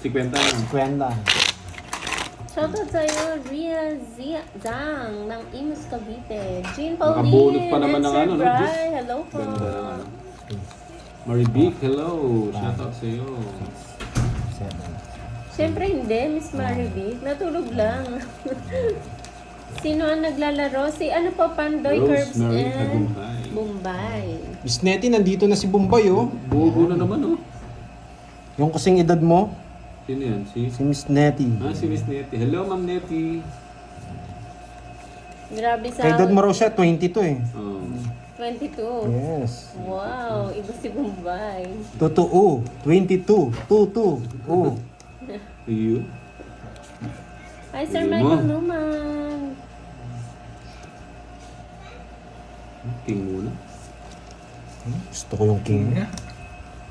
50 na. Kwenta. Shoutout sa'yo, Ria Zhang ng Imus Cavite. Jean Nakabunot Pauline pa naman and ng Sir ano, no? Bry. Hello po. Ganda ng ano. Maribic, hello. Shoutout sa'yo. 7. Siyempre hindi, Miss Marivic. Natulog lang. Sino ang naglalaro? Si ano po, Pandoy Curbs Rosemary and Tagumpay. Bombay. Miss Nettie, nandito na si Bombay, oh. Bugo na naman, oh. Yung kasing edad mo, Sino yan? si Miss Nettie. Si Miss Nettie. Hello, Ma'am Nettie. Grabe sa Kay edad mo raw siya, 22 eh. 22. Yes. Wow, iba si Bombay. Totoo. 22. Tutu. Oh. You? Hi, Sir Hindi Michael mo. Numan. King muna. Gusto ko yung king.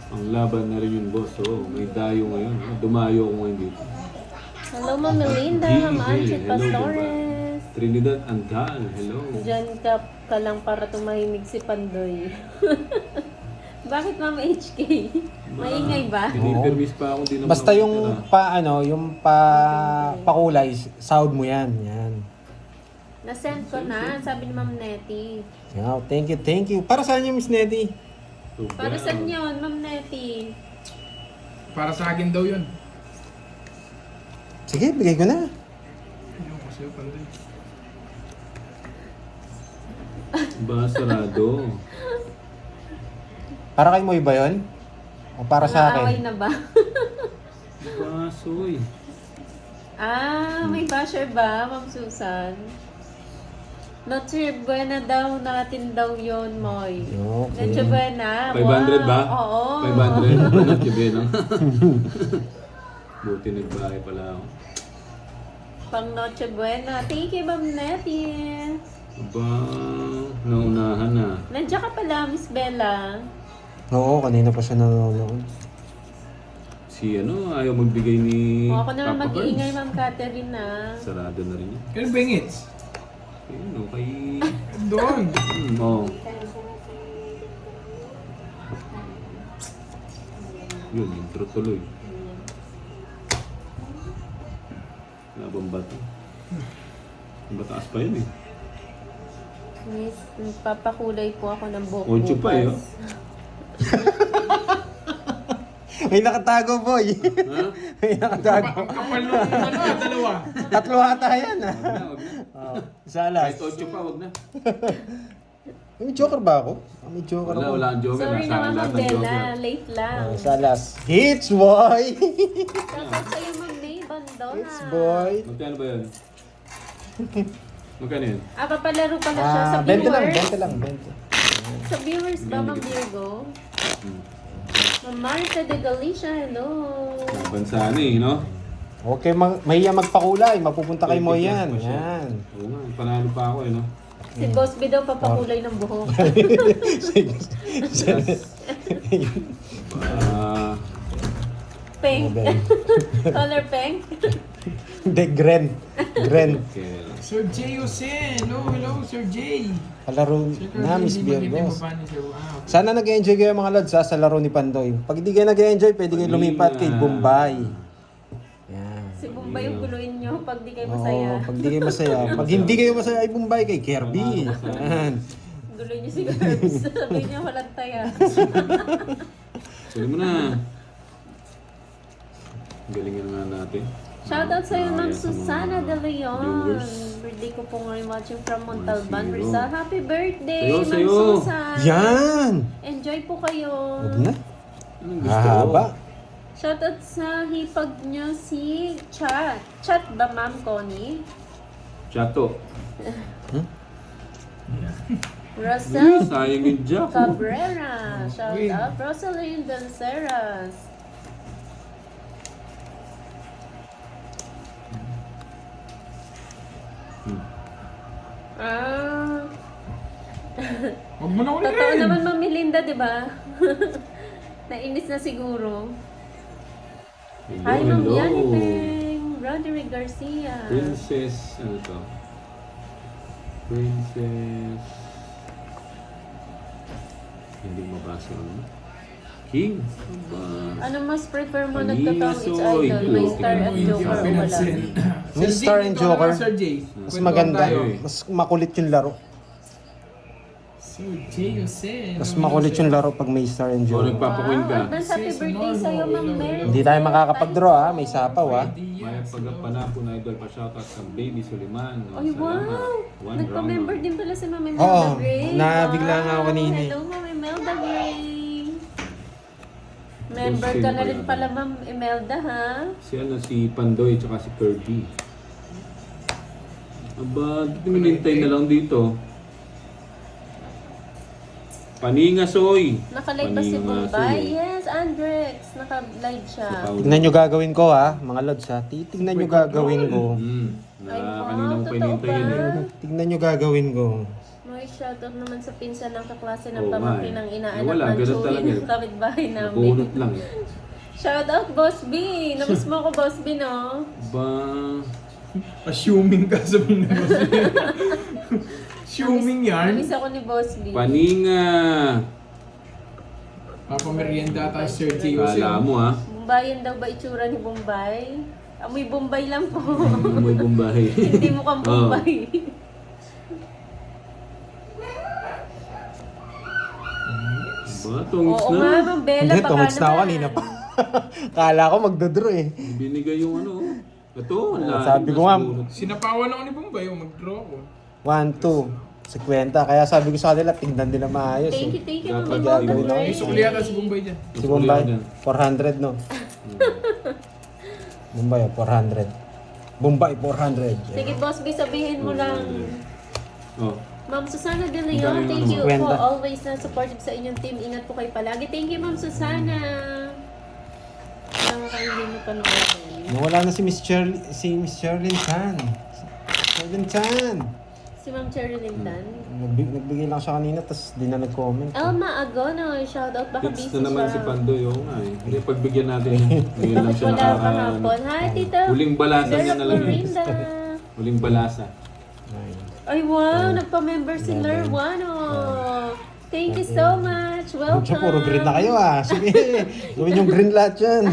Ang laban na rin yun, boss. Oh, may dayo ngayon. Dumayo ko ngayon dito. Hello, Ma'am Melinda. Ma'am Anchit Hello, Pastores. Trinidad Antal. Hello. Diyan ka lang para tumahimig si Pandoy. Bakit, Ma'am HK? Maingay ba? Pinipermis pa ako. Di naman Basta ako yung tira. yung pakulay, sahod mo yan. Yan. Na-send ko na, sabi ni Ma'am Nettie. Wow, thank you. Para saan yung Miss Nettie? Para saan yun, Ma'am Nettie? Para sa akin daw yun. Sige, bigay ko na. Ayun kasi yung panday. Ba, sarado. Para kay Moy ba yun? O para sa Away akin? na ba? Basoy. May basher ba, Ma'am Susan? Noche Buena daw natin daw yon Moy. Okay. Noche Buena. 500 ba? Oo. 500? Ano, kibi na. Buti nagbahay pala ako. Pang Noche Buena. Thank you, Ma'am Nettie. Aba, naunahan na. Nandiyan ka pala, Miss Bella. Oo, kanina pa siya nanonood. Si ayaw magbigay ni O, ako naman Papa mag-iingay, Cards. Ma'am Catherine, na. Sarado na rin yun. Kailan ba yung hits? Ayun, kay... Doon. Yun, intro tuloy. Labang bato. Bataas pa yun eh. Miss, papakulay po ako ng buhok. Ocho pa eh, oh. May nakatago, boy. Ha? May nakatago. Ang kapal nung dalawa. Tatlo ata yan, ah. Wag na, wag na. Isa alas. Kahit 8 pa, wag na. May joker ba ako? May joker Wala, ako. wala ang joker. Sorry Nasa naman, akin Ma'am lahat ng Bella. joker. Late lang. Isa alas. Hits, boy! Shoutout sa'yo, Ma'am May Bandona. Hits, boy! Magkano ba yun? Magkano yun? Papalaro pala siya sa 20 lang, viewers. 20 lang, 20. Sa viewers ba, Ma'am Virgo? Ma'am Marta de Galicia, hello. Bansa na eh, no? Okay, mahiya magpakulay. Mapupunta kay mo 20 yan. pa siya. Yan. Oo nga, panalo pa ako eh, no? Si Boss B daw papakulay ng buhok. Ah, Pink. Color pink. Hindi, Gren. Gren. okay. Sir Jay Jose. Hello, Sir Jay. Palaro Sir na, Miss Hindi Virgos. ba ni Sir? Wow. Sana nag-enjoy kayo mga lads sa laro ni Pandoy. Pag hindi kayo nag-enjoy, pwede kayo lumipat kay Bombay. Yan. Si Bombay yung guluhin nyo pag di kayo masaya. Oo, pag hindi kayo masaya. Pag hindi kayo masaya, ay Bombay kay Kirby. Yan. Guluhin nyo si Curbs. Sabihin niya walang taya. Sige mo na. Galingan nga natin. Shoutout sa'yo, Ma'am Sa mga Susana De Leon. viewers. Birthday ko po ngayon watching from Montalban, Sa'yo. Rizal. Happy birthday, Sa'yo, Ma'am sa'yo. Susan. Yan! Enjoy po kayo. Huwag na. Anong gusto Hahaba. Shoutout sa hipag nyo si Chat. Chat ba, Ma'am Connie? Chato. Rosel Sayang yung Jack. Cabrera. Shoutout. Rosaline Delceras. Ah, Huwag mo na ulit. totoo naman, Ma'am Melinda, di ba? Nainis na siguro. Hi, Ma'am Yani Peng. Roderick Garcia. Princess, ano to? Princess... Hindi mabasa ano? King. Aba. Ano mas prefer mo Kanina, nagtatawang it's soy. idol? May star Tingnan at mo, joker o wala? Pinansin. May Sir star Jay, and dito ka joker. naman, Sir Jay. Mas Kwentuhan maganda. tayo. Mas makulit yung laro. Sir Jay Jose. Mas makulit yung laro pag may star and O, joker. nagpapakwin ka. Advance happy birthday sa'yo, Ma'am Mel. Hindi tayo makakapag-draw ha. May sapaw ha. May pagpanapon na idol pa shoutout sa Baby Suliman. Ay, wow! One Nagpa-member round. din pala si Ma'am Imelda Oo, Gray. nabigla nga ako Wow! kanina eh. Hello, Ma'am Imelda Gray. Member ka na rin pala, Ma'am Imelda, ha? Si Pandoy at si Kirby. Aba, minintay na lang dito. Paninga soy. Nakalive ba si Paninga, Bombay? soy. Yes, Andrex. Naka-live siya. Tignan nyo gagawin ko ha, mga lods ha. Titignan nyo gagawin ko. Ay, wow, Kanina ko totoo pinintay yun eh. ba? Tignan nyo gagawin ko. May shoutout naman sa pinsan ng kaklase ng Oo nga pamangkin eh. ng inaanak Wala, ng ganun Chewy talaga eh. ng kapitbahay namin. Nabunot lang eh. Shoutout, Boss B! Namiss mo ko, Boss B, no? Ba, Assuming ka sabihin na Assuming yan. Namiss ako ni Boss B. paninga. Papamerienda tayo Sir Jay Jose. Kala mo ha. Bombayan daw ba itsura ni Bombay? Amoy Bombay lang po. Amoy Bombay. Hindi mo kang Bombay. Ba, tungis Oo na. nga, Ma'am Bella, Hindi, baka tungits na ako naman. kanina pa. Kala ko magdodraw eh. Binigay yung ano. Ito, sabi ko nga, Sinapawan ako ni Bombay, mag-draw ko. 1, 2, 50. Kaya sabi ko sa kanila, tingnan nila maayos Thank eh. you, Ma'am Dapat Imelda gagawin ako. Gray. May sukli yata si Bombay dyan. Si Bombay, 400 no? Bombay, 400. Bombay, 400. Sige, Boss B, sabihin mo lang. Oh, Ma'am Susana De Ang Leon, galing thank naman. you Kwenta. po. Always na supportive sa inyong team. Ingat po kayo palagi. Thank you, Ma'am Susana. Nakakainin mo panoorin. Nawala na si Miss Sherlyn Chan. Sherlyn Chan. Si Ma'am Cherilyn Dan. Nagbigay lang siya kanina, tapos di na nag-comment. Elma Agono, shoutout. Baka hits busy na naman siya. si Pandoy. Oo nga eh. Hindi, pagbigyan natin yan. Ngayon lang Bakit siya wala kahapon? Hi, Tito. Huling balasa niya Lord na lang. Florinda. Huling balasa. Ay, wow. Nagpa-member si Lerwano. Thank you so much. Huwag siya, puro Welcome. green na kayo ah. Sige, gawin yung green lahat yan.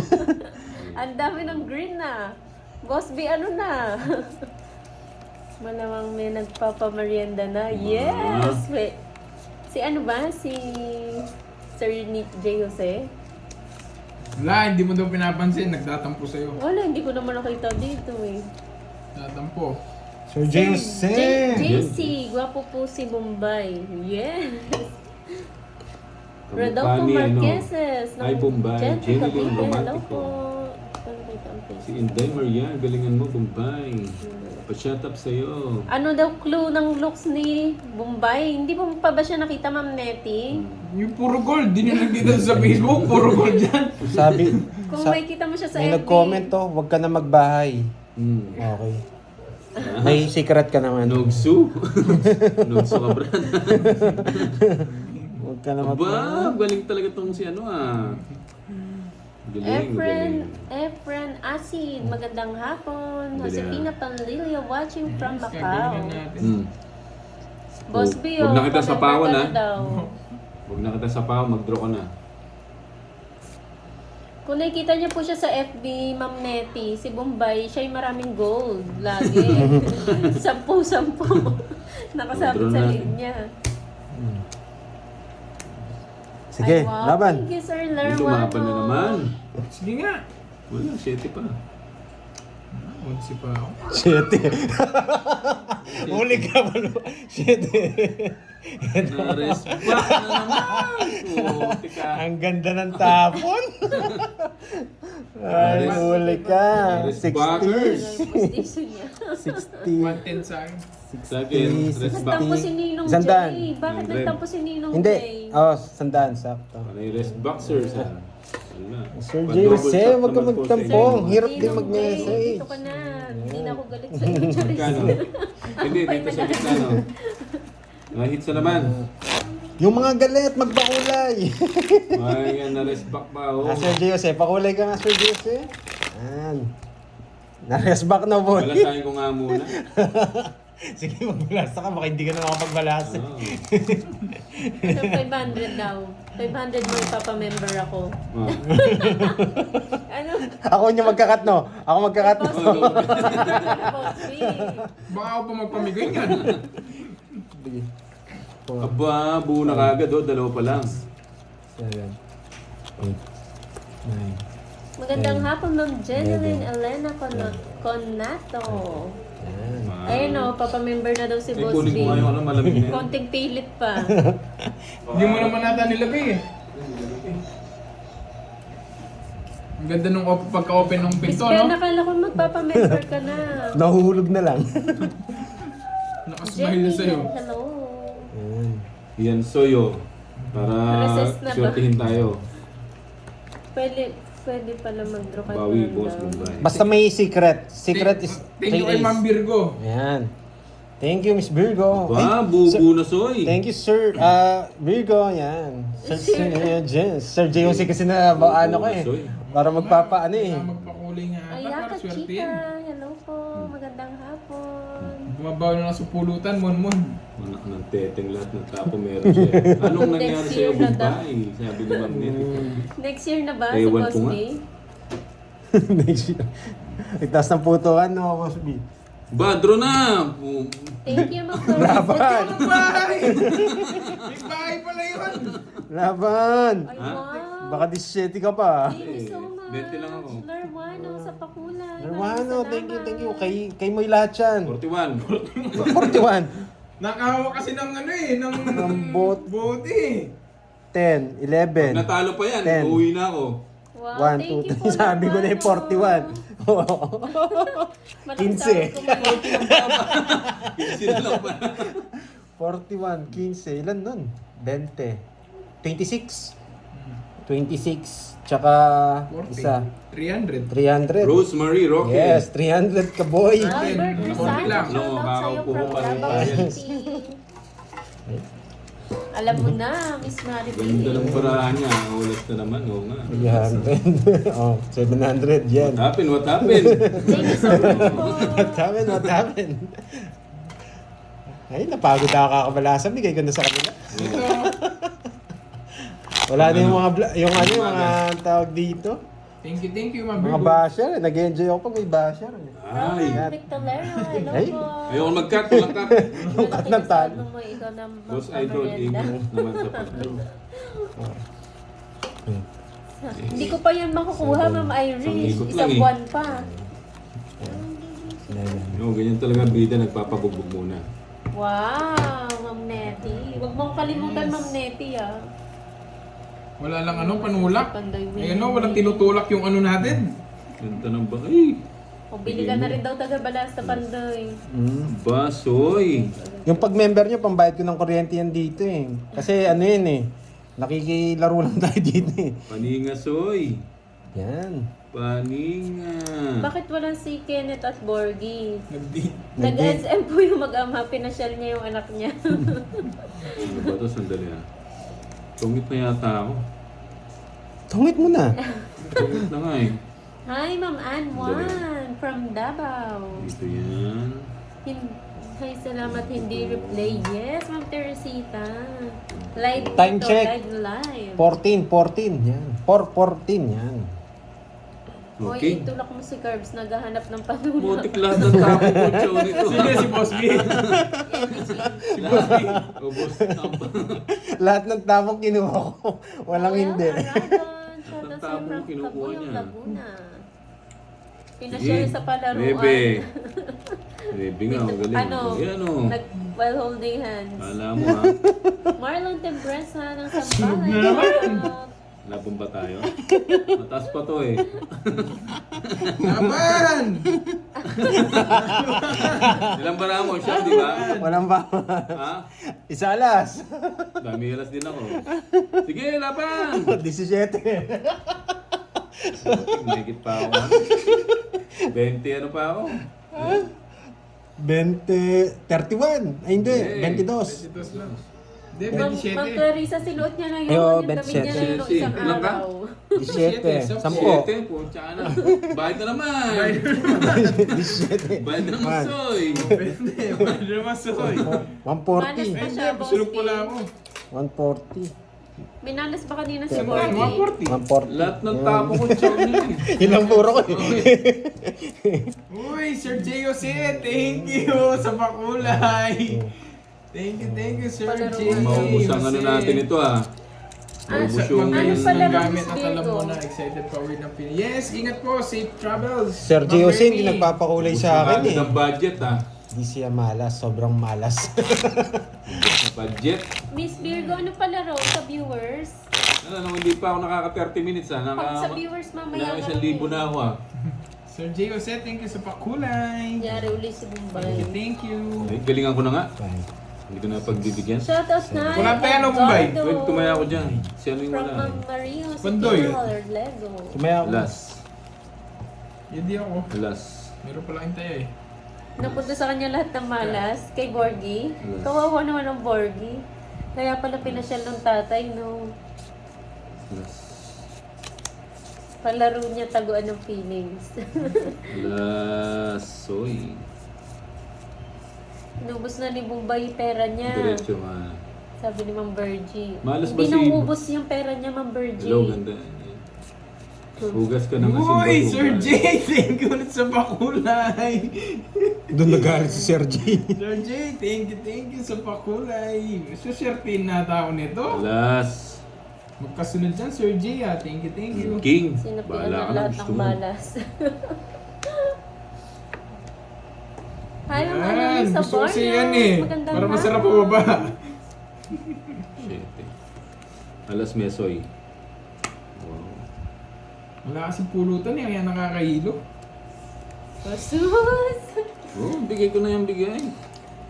Ang dami ng green na. Boss B, ano na? Malamang may nagpapamerienda na. Yes! Wait. Si ano ba? Si Sir Nick J. Jose? Wala, hindi mo daw pinapansin. Nagtatampo sa'yo. Wala, hindi ko naman nakita dito eh. Tatampo. Sir James, JC, gwapo po si Bombay. Yes! Rodolfo Kamukha ni, Marqueses. ano, Hi, Bombay. Jenny Jenny Cavite. Lynn Hello Romantico. po. Ano kita ang face? Si Inday Maria, galingan mo, Bombay. Pa-shut up sa'yo. Ano daw clue ng looks ni Bombay? Hindi mo pa ba siya nakita, Ma'am Nettie? Yung puro gold. Di nyo nakita sa Facebook. Puro gold yan. Sabi, Kung may kita mo siya sa may FB. nag-comment to, huwag ka na magbahay. Okay. May secret ka naman. Nogsu. Nogsu ka, Brad. Huwag ka na magbahay. Aba, galing talaga tong si ano ah. Galing, galing. Efren Asid, magandang hapon. Galing. Josefina Panlilia watching from Macau. Kagalingan natin. Boss Oh, B, huwag na kita pa-member sapawan, ka na ah. daw. Huwag na kita sa pao, mag-draw ka na. Kung nakikita niyo po siya sa FB, Ma'am Nettie, si Bombay, siya'y maraming gold. Lagi. 10-10. Nakasabit sa Draw na. lead niya. Sige, Ay, wow. laban. Thank you, Sir May Lerwano. lumaban na naman. Sige nga. Wala, 7 pa. Unsi pa ako. Shit. Huli ka ba? Shit. Na-rest back na naman. Puti ka. Ang ganda ng tapon. Ay, huli ka. Responders. 60. Position niya. 60. 110 sa akin. Sa akin, rest back. Nagtampo si Ninong Sandaan. Jay. Bakit 100. nagtampo si Ninong Hindi. Jay? Oh, sandaan, sakto. Panay rest boxers ah. Wala. Sir Pa-double Jay, Jose, shot wag ka naman po sa magtampo. inyo. Ang hirap din Ninong Jay, mag-message. dito ka na. Hindi na ako galit sa iyo, Charis. Kano? Hindi, dito sa gitna no. Hits na naman. Yung mga galit, magbakulay. Ay, yan, na-rest back pa oh. Sir Jay, Jose, pakulay ka nga, Sir Jay, Jose. Yan. Na-rest back na, boy. Balasahin ko nga muna. Sige, magbalasa ka. Baka hindi ka na makapagbalasa. Oh. Sa 500 daw. 500 mo ipapamember ako. Ah. Ano? Ako yung magkakat, no? Ako magkakat, no? Boss B. Baka ako pa magpamigay yan. Aba, buo na kagad oh, dalawa pa lang. 7, 8, 9. Magandang hapon, Ma'am Jeneline Elena Conato. Yan. Ayun o, papamember na daw si Eh, Boss kunin B. ko nga yung ano, malamig na yan. Konting pilit pa. Hindi mo naman nata nilagay eh. Ang ganda nung pagka-open ng Miss pinto, Ben, no? nakala ko magpapamember ka na. Nahuhulog na lang. Nakasmile Jenny, na sa'yo. hello. Yan. Yan, soyo. Para Recess na ba? swertihin tayo. Pwede pala mag-draw kay Bawi, Fernando. boss, Bombay. Basta may secret. Secret is Thank you kay 3 Ma'am Virgo. Yan. Thank you, Miss Virgo. Ba, Ay, bubu na soy. thank you, Sir Virgo. Yan. Sir Jose kasi na ano ko eh. Soy. Para magpapaano eh. Kaya magpakulay nga ata Ayaka, para chika. swertihin. Hello po. Magandang hapon. Bumabaw na lang sa pulutan, Mon. Anak ng teteng lahat ng tapo meron siya. Anong nangyari Next sa'yo, year na daw. Bombay? Sabi ni Ma'am Nettie. Next year na ba si Ewan Boss ko B? nga. Next year. Itaas ng putukan, no, Boss B. Badro na! Thank you, Ma'am Laban! Bahay! May bahay pala yun! Laban! Ay, Ha? wow. Baka 17 ka pa. Thank you so much. 20 lang ako. Larwano sa pakulay. Nerwano, Maraming thank you. salamat. Kay mo'y lahat yan. 41. 41. Nakahawa kasi ng ano eh, ng bote eh. 10, 11. Natalo pa yan. 10. Uuwi na ako. Wow, 1, thank 2, you po, 3. Sabi ko na yung 41. Malaking 15. tawag ko ngayon. Pinsin na lang pa. 41, 15. Ilan nun? 20. 26. 26. Tsaka 40. isa. 300. 300. Rosemary Roque. Yes, 300 ka boy. Albert Konti lang. Rizal, shoutout sa'yo Nakakaupo from pa rin Davao tayo. City. Alam mo na, Miss Maribel. Ganda ng parahan niya. Ulit na naman. Oo nga. 300. Oh, 700 yan. What happened? What happened? Thank you so much po. What happened? What happened? Ay, napagod ako kakabalasan. Bigay ko na sa kanila. Wala na yung mga, yung ano, yung mga tawag dito. Thank you, Ma'am Mga Virgo. basher. Nag-enjoy ako pag may basher. Ay. Robert Victolero, hello Ay. po. Ayoko mag-cut. Walang cut. Yung cut ng talo. Mo, ikaw na Boss Idol, magpamerienda. ingat naman sa pagdalo. Hindi ko pa yan makukuha, Ma'am Iris. Pang-ikot lang Isang eh. buwan pa. No, ganyan talaga bida. Nagpapabugbog muna. Wow, Ma'am Nettie. Huwag mong kalimutan, Ma'am Nettie, ah. Wala lang ano, panulak. Panday Ayun no, walang tinutulak yung ano natin. Ganda ng ba? Ay! O, bili ka na rin daw taga Balasta Panday. Basoy! Yung pag-member nyo, pambayad ko ng kuryente yan dito eh. Kasi ano yun eh. Nakikilaro lang tayo dito eh. Paninga soy! Yan. Paninga! Bakit walang si Kenneth at Borgie? Nagdi. Nag-SM po yung mag-ama, pinasyal niya yung anak niya. Ano ba ito? Sandali ah. Tungit na yata ako. Tungit mo na. Tungit na nga eh. Hi, Ma'am Ann Juan from Davao. Dito yan. Hi, salamat, hindi replay. Yes, Ma'am Teresita. Live Time ito, check. live. 14. Yan. 4:14. Yan. Hoy, Okay. itulak mo si Carbs, naghahanap ng panulak. Motik lahat ng tapo ko show nito. Sige, si Boss B. Si Boss B. O Boss Tampa. Lahat ng tamang kinuha ko. Walang hindi. Aradon, shout out Tabo sa'yo from kinukuha Cabuyong, niya. Laguna. Pinasyal sa palaruan. Bebe. Bebe nga, ang galing. Ano? Yan o. While holding hands. Kala mo ha. Marlon Tempresa ng Sampalay. Laban ba tayo? Mataas pa to eh. Laban! Ilang bara mo siya, di ba? Walang ba? Ha? Isa alas. Dami alas din ako. Sige, laban! 17. Mahigit pa ako. 20 ano pa ako? 31. Ay hindi, Eh, 22. 22 lang. Hindi, Ma'am 27. Clarissa, sinuot niya na yun. Ayo, Yung damit niya na yun 27. isang Ilan ka? araw. 17. 7, pucha na. Bayad na naman. 17. Bayad na naman, Man. soy. Pwede, pwede naman soy. 140. Manas pa siya, boss. Sulog pala ako. 140. Minalas ba kanina si Pero- Borgie? 140. 140. Lahat ng tapo ko chow niya eh. Yun lang puro ko eh. Uy, Sir J. Jose, thank you sa pakulay. Thank you, Sir Palaro. J. Maubos ang ano natin ito ah. Maubos yung... ano Mabilis pala ng gamit Miss at alam mo Virgo? na excited pa uwi ng Pilipinas. Yes, ingat po, safe travels. Sir G. Jose, hindi nagpapakulay Maubos sa yung akin agad eh. ng budget ah. Hindi siya malas, sobrang malas. Budget. Miss Virgo, ano palaro sa viewers? Ano, hindi pa ako nakaka 30 minutes ah. Pag sa viewers mamaya Naka 1,000 na ako ah. Sir J. Jose, thank you sa pakulay. Yari uli si Bombay. Thank you. Ay, galingan ko na nga. Hindi ko na pagbibigyan. Shoutouts na. Wala tayo, no, Bombay? Wait, tumaya ako dyan. Si ano yung From wala? Ma'am Mario sa Pandoy. Colored Lego. Sumaya ako. Alas. Hindi ako. Alas. Meron pala kayong tayo eh. Napunta sa kanya lahat ng malas kay Borgie. Yes. Kawawa naman ang Borgie. Kaya pala pinasyal ng tatay, no? Alas. Palaro niya taguan ng feelings. Alas. Soy. Inubos na ni Bombay yung pera niya. Diretso nga. Sabi ni Ma'am Virgie. Malas ba Hindi si- naubos yung pera niya, Ma'am Virgie. Hello, ganda. Hugas ka ng asin. Uy, bago Sir hugas. J. Thank you ulit sa pakulay. Doon nagalit si Sir G. Sir J, thank you sa pakulay. Suswertin na tao nito. Alas. Magkasunod dyan, Sir J. Thank you. King. Sinapian Bahala na ka na. lahat Gusto ng mo. malas. Hi, Ma'am Yan, Annalisa gusto ko kasi Barrios. yan eh. Magandang Para masarap hapon. pa ba? Shit eh. Alas mesoy. Wow. Wala kasing pulutan eh, kaya nakakahilo. Pasus! Oh, bigay ko na yung bigay.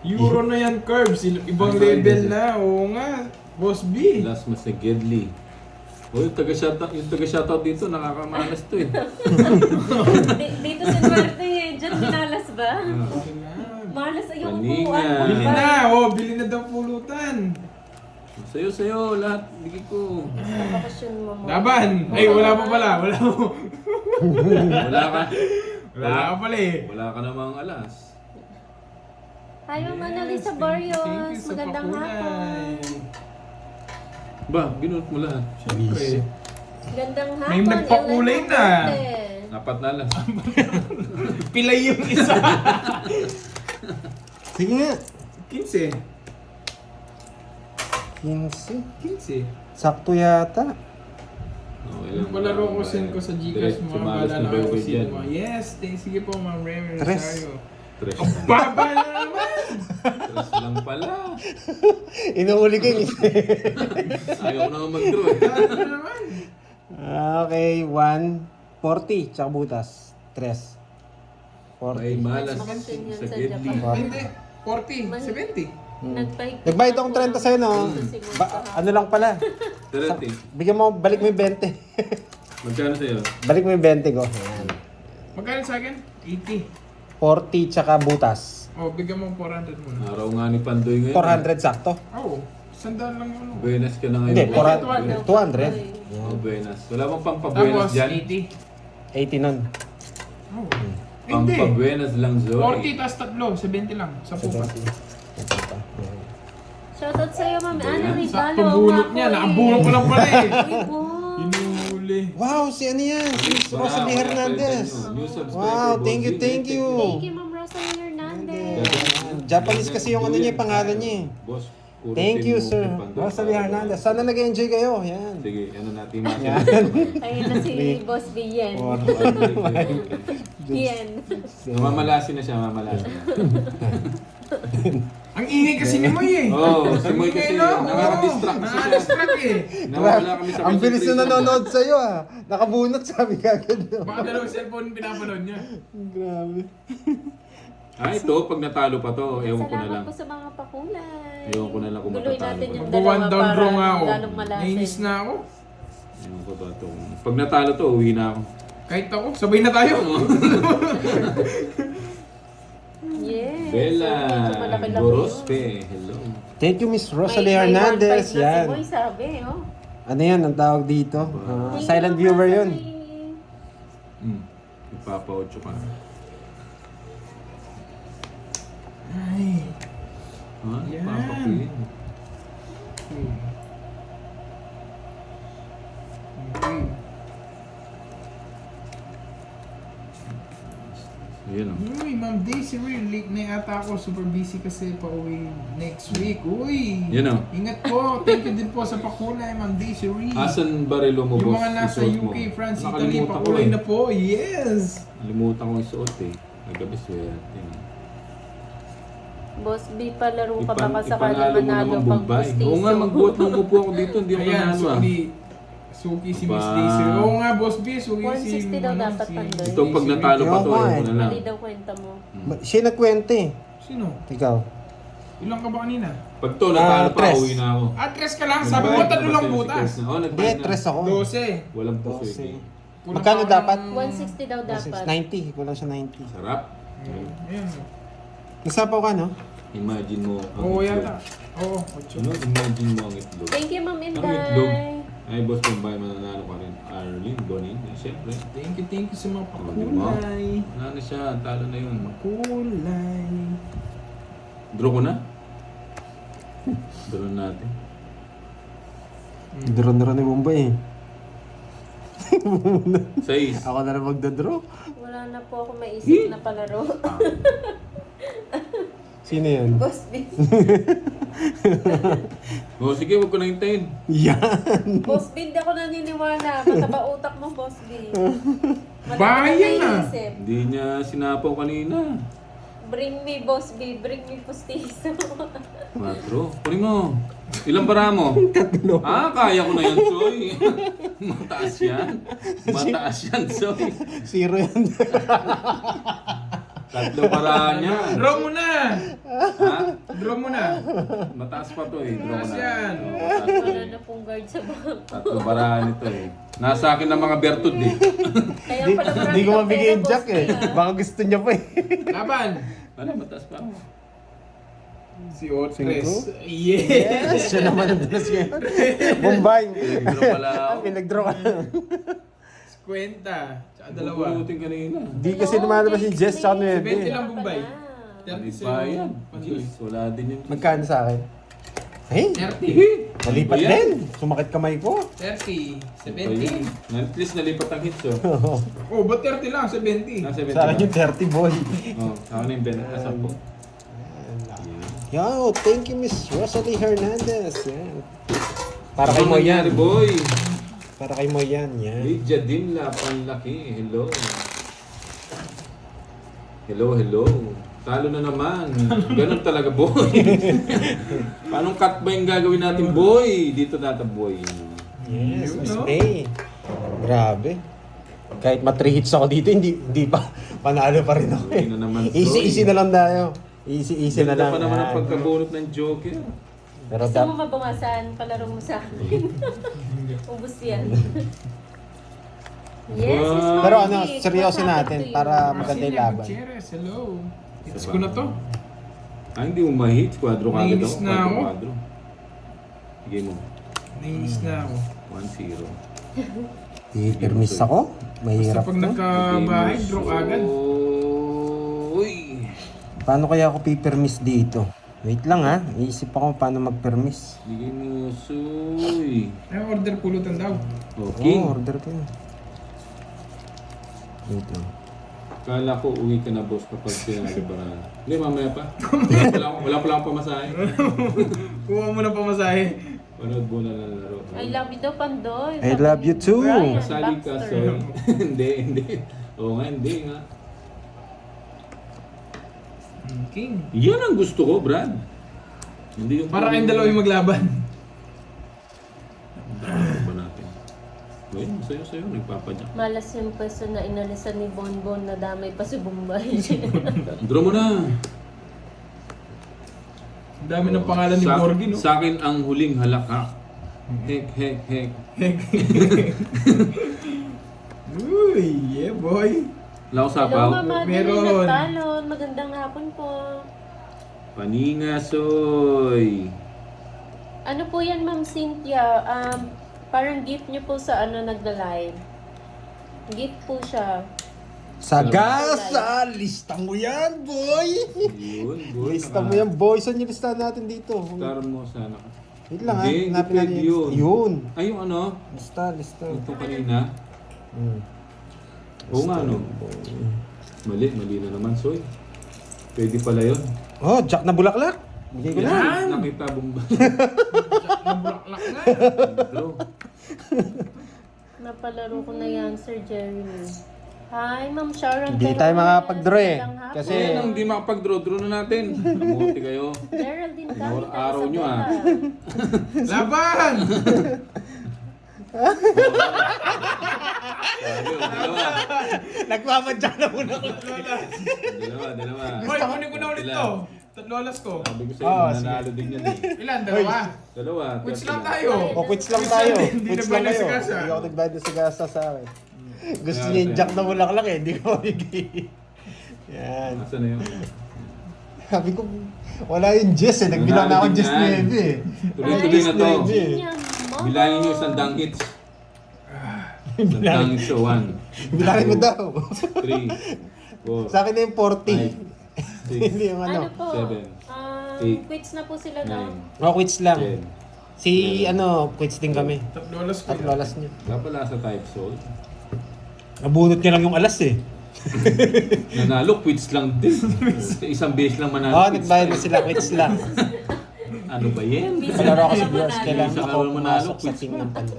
Euro na yan, Curbs. Ibang Ano ba level yun? na. Oo nga. Boss B. Alas mas na Gedli. Oh, yung taga-shoutout dito, nakakamalas to eh. Dito si Duarte eh. Diyan minalas ba? Malas ay yung Paninga. upuan. Bili na. Oh, bili na daw pulutan. Sa'yo, lahat. Bigay ko. Bakasyon mo mo. Laban. Ay, wala pa pala. Wala mo. Wala ka. Wala ka pala eh. Wala ka namang alas. Hi, Ma'am Yes, Annalisa thank Barrios. you sa Magandang pakulay. hapon. Ba, binuot mo lahat. Siyempre. Gandang hapon. May nagpakulay Ellen na. Duarte. Apat na alas. Pilay yung isa. Sige nga. 15. 15. 15. Sakto yata. Okay Yung palaro ko send ko sa Gcash Diretso, mga malas bala na na ba ako yung dyan? sino. Yes, sige po Ma'am Remy Tres. Rosario. Tres. Baba na naman! Tres lang pala. Inuuli ko yung isa. Ayaw ko na nga mag-draw eh. Baba na naman! Okay, 140. Tsaka butas. 3. May 40. malas Makasin yan sa sa Gedli. Japan. Hindi, 40, 70. Nagpahigpit Nagbayad akong ako 30 sa'yo, no? ng- Ano lang pala. 30. Bigyan mo, balik mo yung 20. Magkano sa'yo? Balik mo yung 20 ko. Ayan. Magkano sa akin? 80. 40 tsaka butas. Oh, bigyan mo 400 muna. Araw nga ni Pandoy ngayon. 400 sakto. Oo, sandaan lang yung ano. Buenas ka na ngayon. Hindi, boss. 200. Oh, buenas. Wala bang pampabuenas Tapos, dyan? 80. 80 nun. Oh. Hindi. Pampabuenas lang, Zoe. 40 tas tatlo, 70 lang. Sa pupa. Shoutout sa'yo, Ma'am Ana Sakto Regalo. bunot niya, nakabunot ko lang pala eh. Uy, boy. Inuhuli. Wow, si ano yan? Si Rosalie Hernandez. Wow, thank you. Thank you, Ma'am Rosalie Hernandez. Japanese kasi yung ano niya, yung pangalan niya. Boss, puro Thank you, team sir. mo, Pandoy. Rosalie Hernandez. Sana nag-enjoy kayo. Yan. Sige, ano natin Ayun na si Boss Bien. Bien. Mamalasin na siya, mamalasin na. Ang ingay kasi ni Moy eh. Oo, si Ang Moy ingay, kasi, no? nakaka-distract kasi siya. Nakaka-distract eh. Nawawala kami sa Ang bilis na concentration. nanonood sa'yo ah. Nakabunot sabi ka agad. Baka dalawang cellphone pinapanood niya. Grabe. Ah, ito, pag natalo pa to, ewan ko na lang. Salamat po sa mga pakulay. Ewan ko na lang kung Guloy matatalo natin pa. yung Magpa one dalawa down para draw nga ako. lalong malasin. Nainis na ako. Ewan ko ba ito. Pag natalo to, uwi na ako. Kahit ako, sabay na tayo. Yes. Bella, Medyo malaki-laki Borospe, yun. hello. Thank you, Miss Rosalie May 1.5 Hernandez. na Yan. Si Boy sabi, oh. Ano yan? Ang tawag dito? Thank you, Silent Ma'am viewer yun. Rosalie. Ipapa-8 ka. Ay. Ha? Yan. Ipapa-queen. Yun o. Uy, Ma'am Daisy Real, late na yata ako. Super busy kasi pauwi next week. Uy! Yun o. Ingat po. Thank you din po sa pakulay, Ma'am Daisy Real. Asan barelo mo, Yung boss? mga nasa Isuot mo. UK, France, Italy, Nakalimutan ko pakulay eh. na po. Yes! Nalimutan ko isuot eh. Nagabi swerte. Boss B, palaro ka baka sakali Ipanalo mo manalo naman pang Bombay. pustiso. Oo nga, magbuhat ng upo ako dito. Hindi ako Ayan, nanalo ah. Suki si Miss Ba- Daisy. Oo nga, Boss B, suki si... 160 daw dapat pandoy. Ito pag natalo pa to, Yung ayoko na lang. Mali daw kwenta mo. Siya nagkwento eh. Sino? Ikaw. Ilang ka ba kanina? Pag to natalo pa, tres. uwi na ako. Tres ka lang. Sabi mo, tatlo lang butas. Oo, Hindi, nagbayad na. tres ako. 12. Walang puso 12. eh. Kulang Magkano pa ako dapat? ng- 160 daw dapat. 90. Kulang siya 90. Sarap. Ayan. Nasapaw ka, no? Imagine mo ang Oo, itlog. yata. Oo, 8. Ano? Imagine mo ang itlog. Thank you, Ma'am Ang itlog. Inday. Ay, boss, Bombay, mananalo ka rin. Arlene, Bonin. Eh, siyempre. Thank you sa mga Oh, di ba? pakulay. Nano siya, talo na yun. Kulay. Draw ko na? Draw natin. Draw-draw ni Bombay eh. 6. Ako na lang magdadraw. Wala na po ako maisip na palaro. Sino yan? Boss B. Oh, sige, huwag ko na hintayin. Yan. Boss B, hindi ako naniniwala. Mataba utak mo, Boss B. Bayan na. Naisip. Hindi niya sinapaw kanina. Bring me, Boss B. Bring me pustiso. 4. Kunin mo. Ilang bara mo? 3. Ah, kaya ko na yan, Soy. Mataas yan. Mataas yan, Soy. Zero yan. 3 para niya. Draw mo na! Ha? Draw mo na! Mataas pa to eh. Draw ko Mataas na. yan. Oo, mataas pa Wala eh. na pong guard sa bangko. 3 baraan ito eh. Nasa akin ng mga bertud eh. Kaya pala marami Hindi ko kang mabigay pera, yung jack Boss B, eh. ah. Baka gusto niya pa eh. Laban! Wala, mataas pa ako. Si Otres. Cinco? Yeah! Yes, siya naman ang dalas ngayon. Bombay. Draw pala ako. Pinag-draw ka. 50. Tsaka dalawa. Pupulutin kanina. Di kasi lumalabas si Jess sa 9. 20 lang Bombay. Hindi pa yan. Jeez, wala din yun. Magkano sa akin? Ay, 30. malipat Ayan. din. Sumakit kamay ko. 30. Ayun. 70. At least nalipat ang hits oh. Oh, ba't 30 lang? 70. Nasa 70 Sa akin yung 30 boy. Oh, ako na yung 20 na 10. Yo, thank you Miss Rosalie Hernandez. Yan. Para kay Ano Moy nangyari, yan. boy? Para kay Moy yan. Yan. Lydia Dimla, panlaki. Hello. Hello. Talo na naman. Ganun talaga, boy. Paano cut ba yung gagawin natin, boy? Dito natin, boy. Yes, Yun, Miss no? May. Grabe. Kahit ma-3 hits ako dito, hindi pa panalo pa rin ako eh. Uwi na naman, Easy Troy. na lang tayo. Easy na Ganda lang. pa naman ang Yan. pagkabunot ng Joker. Pero Gusto mo mabawasan, palaro mo sa akin. Ubus yan. Yes, Wow. Miss Pero Margie, ano, seryoso what happened natin to you? para maganda yung Marcela laban. Gutierrez, hello. Hits ko na to. Ah, hindi mo ma-hit. Quadro ka agad Nainis ako. na ako. Quadro. Sige mo. Nainis na ako. 1-0. I-permiss ako. Basta Mahirap pag to. nagkabahay, draw agad. Uy. Paano kaya ako pipermiss dito? Wait lang ha. Iisip ako paano mag-permiss. Bigay mo, Soy. Ay, order pulutan daw. Okay. Oo, order ko yun. Wait lang. Kala ko uwi ka na, boss, kapag pinalibaran. Hindi, mamaya pa. Wala pala akong pamasahe. Kuha mo na pamasahe. Panood mo na ng laro. I love you daw, Pandoy. I love you too. Brian Kasali ka, Baxter. Soy. Hindi. Oo nga, hindi nga. King. Yan ang gusto ko, Brad. Hindi yung... Para kayong dalawa yung maglaban. Ba natin? Well, sa'yo, nagpapadyak. Malas yung pwesto na inalisan ni Bonbon na damay pa si Bombay. Draw mo na. Ang dami ng pangalan ni Borgi, no? Sa akin ang huling halaka. Hek. Uy, yeah boy. Wala ko Hello, sapaw. Mama Meron. Meron. Talon. Magandang hapon po. Paningasoy. Ano po yan, Ma'am Cynthia? Parang gift niyo po sa nagda-live. Gift po siya. Sagasa! Lista mo yan, boy! Yun, boy. Lista mo yan, boy. Saan yung listahan natin dito? Karon mo sana ka. Wait lang ha. Hindi, Hanapin hindi natin pwede yung lista. Yun. Ay, yung ano? Lista. Ito kanina. Hmm. Oo nga, no? Mali na naman, Soy. Pwede pala yun. Oh, jack na bulaklak. Bigay ko na. Yan! Nakita bomba. Nabulaklak na. Bro. Napalaro ko na yan, Sir Jeremy. Hi, Ma'am Sharon. Hindi tayo makapag-draw eh. Kasi Kasi nang di makapag-draw na natin. Mamuti kayo. Geraldine kami. Araw nyo, ah. Laban! Sabi, dalawa. nagmamadyak na muna ko. Dalawa. Hoy, kunin ko na ulit to. Tatlolas ko. Sabi ko sa'yo, Ah, nanalo din yan eh. Ilan? Dalawa? Dalawa. Which tatlo. lang tayo? O, quits lang tayo. Hindi Quits na lang bayad kayo. sa gasa. Hindi ako nagbayad sa gasa sa akin. Gusto Kaya niya yung tayo. jack na bulaklak eh. Hindi ko mabigay. Yan. Nasaan na yun? Sabi ko, wala yung Jess eh. Nagbilang na ako Nanalo din Jess yan. 9 eh. Tuloy-tuloy na to. Yan, Mama. Bilangin nyo isang dang hits. Isang dang hits so 1. Bilangin mo daw. 3, 4, Sa akin na yung 40. 5, 6, Hindi yung Ano ano. po? 7, Ah, 8, quits na po sila doon. 9, O, quits lang. 10. Si quits din kami. Tatlolas ko. At lolas niya. Wala pala sa type soul. Nabunot niya lang yung alas eh. Nanalo, quits lang din. Isang base lang manalo. Oo, quits nagbayad na lang. sila. Quits lang. Ano ba yan? Palaro ako sa viewers. Kailan Isa ka ako naman manalo, pumasok sa quits team pa. ng Pando.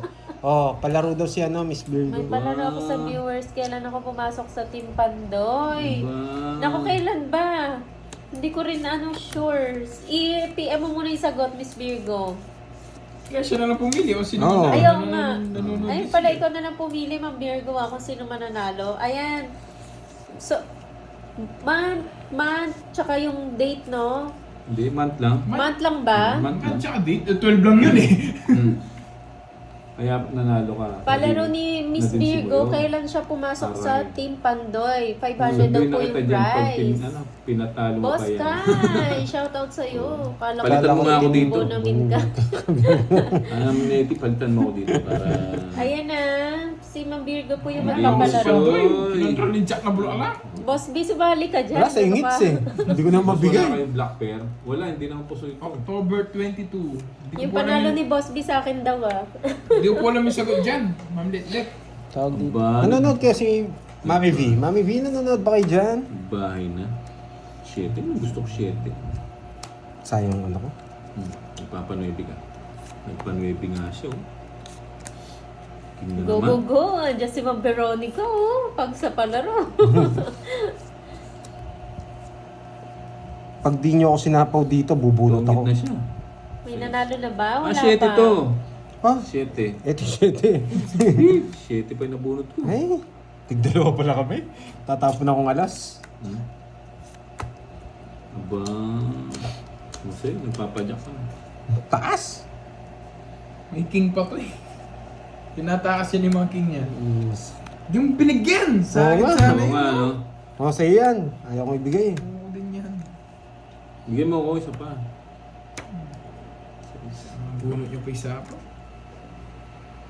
Oh, palaro daw si Miss May Virgo. palaro ako sa viewers. Kailan ako pumasok sa Team Pandoy? Ba? Naku, kailan ba? Hindi ko rin sure. I-PM mo muna yung sagot, Miss Virgo. Kaya siya na lang pumili o sino Oo. man Ayaw nga. nanonood. Ayun pala, ikaw na lang pumili, Ma'am Virgo, kung sino mananalo. Ayan. So, month, tsaka yung date, no? Hindi, month lang. Month lang ba? Month At lang. saka date, 12 lang yun eh. Hmm. Kaya nanalo ka. Palaro ni Miss Nadin Virgo, siguro. kailan siya pumasok sa Aray. Team Pandoy? 500 daw Sabihin po na yung kita dyan pag prize. pinatalo mo Boss pa yan. Kai, shoutout sa'yo. Kala Palitan mo nga ako dito. Bonamin ka. Neti, palitan mo ako dito para... Ayan na, si Ma'am Virgo po yung Hindi magpapalaro. ako Kinontrol ni Jack na bulaklak. Boss B, subali ka dyan. Wala sa Ano ingits pa? eh. Hindi ko na Wala mabigay. kayong black pair? Wala, hindi naman puso ito. October 22. Hindi ko Yung po alam panalo yung- ni Boss B sa akin daw ah. Hindi ko po alam yung sagot dyan. Ma'am Letlet. Tawag dito. Ba? Nanonood kayo si Mami V. Mami V, nanonood ba kayo dyan? Bahay na. 7. Gusto ko 7. Sayang ano ko. Nagpapanuebi ka. Nagpanuebi nga siya. Oh. King na Go, naman. go, go. Andiyan si Ma'am Veronica oh. Pag sa palaro. Pag di nyo ako sinapaw dito, bubunot Longit ako. na siya. May nanalo na ba? Ah, Wala 7 pa. to. Ha? 7. Eto, shete. 7 pa yung nabunot ko. Ay, tigdalawa pala kami. Tatapon akong alas. Hmm? Aba. Kasi, nagpapadyak ka. Taas! May king pa to eh. Tinatakas yan yung mga king niya. Mm. Di mo binigyan! Sa Oo akin nga. sana Oo yun. nga, no? O, sa'yo yan. Ayaw ko ibigay. Oo din yan. Bigyan mo ako isa pa. Bunot niyo pa isa pa.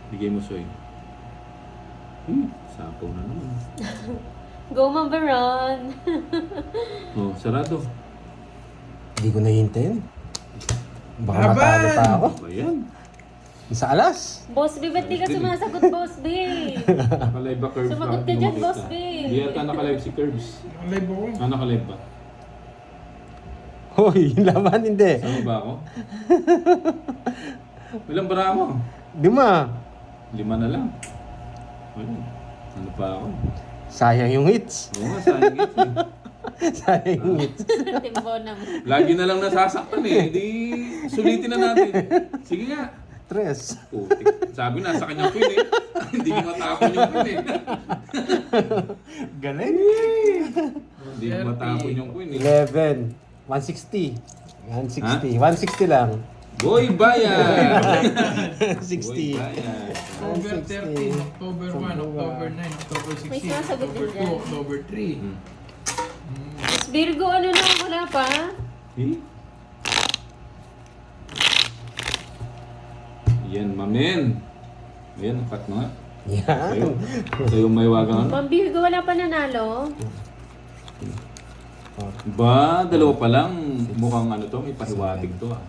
Bigyan mo, Soy. Sapaw na naman. Go, Ma'am Veron. Oh, sarado. Hindi ko nahintayin. Baka Laban! matalo pa ako. Ba yan? Sa alas. Boss B, ba't di ka sumasagot, Boss B? Nakalive ba, Curbs? Sumagot Bakit ka di mo dyan, makita? Boss B. Hindi yata nakalive si Curbs. Live ako. Ah, nakalive ba? Hoy, yung laban hindi. Sama ba ako? Ilang bara mo? 5. 5 na lang. Wala. Ano pa ako? Sayang yung hits. Oo nga, sayang ito eh. Sayang yung hits. Timbo naman. Lagi na lang nasasaktan eh. Hindi, sulitin na natin. Sige nga. 3. Putik. Sabi nasa kanyang pin eh. Hindi mo matapon yung pin eh. Galing. Hindi mo matapon yung pin eh. 11. 160. 160. 160 lang. Boy Bayan! 60. Boy Bayan. October 13, October 1, October 9, October 16, May sinasagot October din 2, dyan. October 3. Hmm. Miss Virgo, ano na? Wala pa? Eh? Yan, mamen. Ayan, cut mo nga. Sa'yo. Yan. Sa'yo may wagang ano. Ma'am Virgo, wala pa nanalo? Ba, dalawa pa lang. Mukhang ano to, may pahiwatig to ah.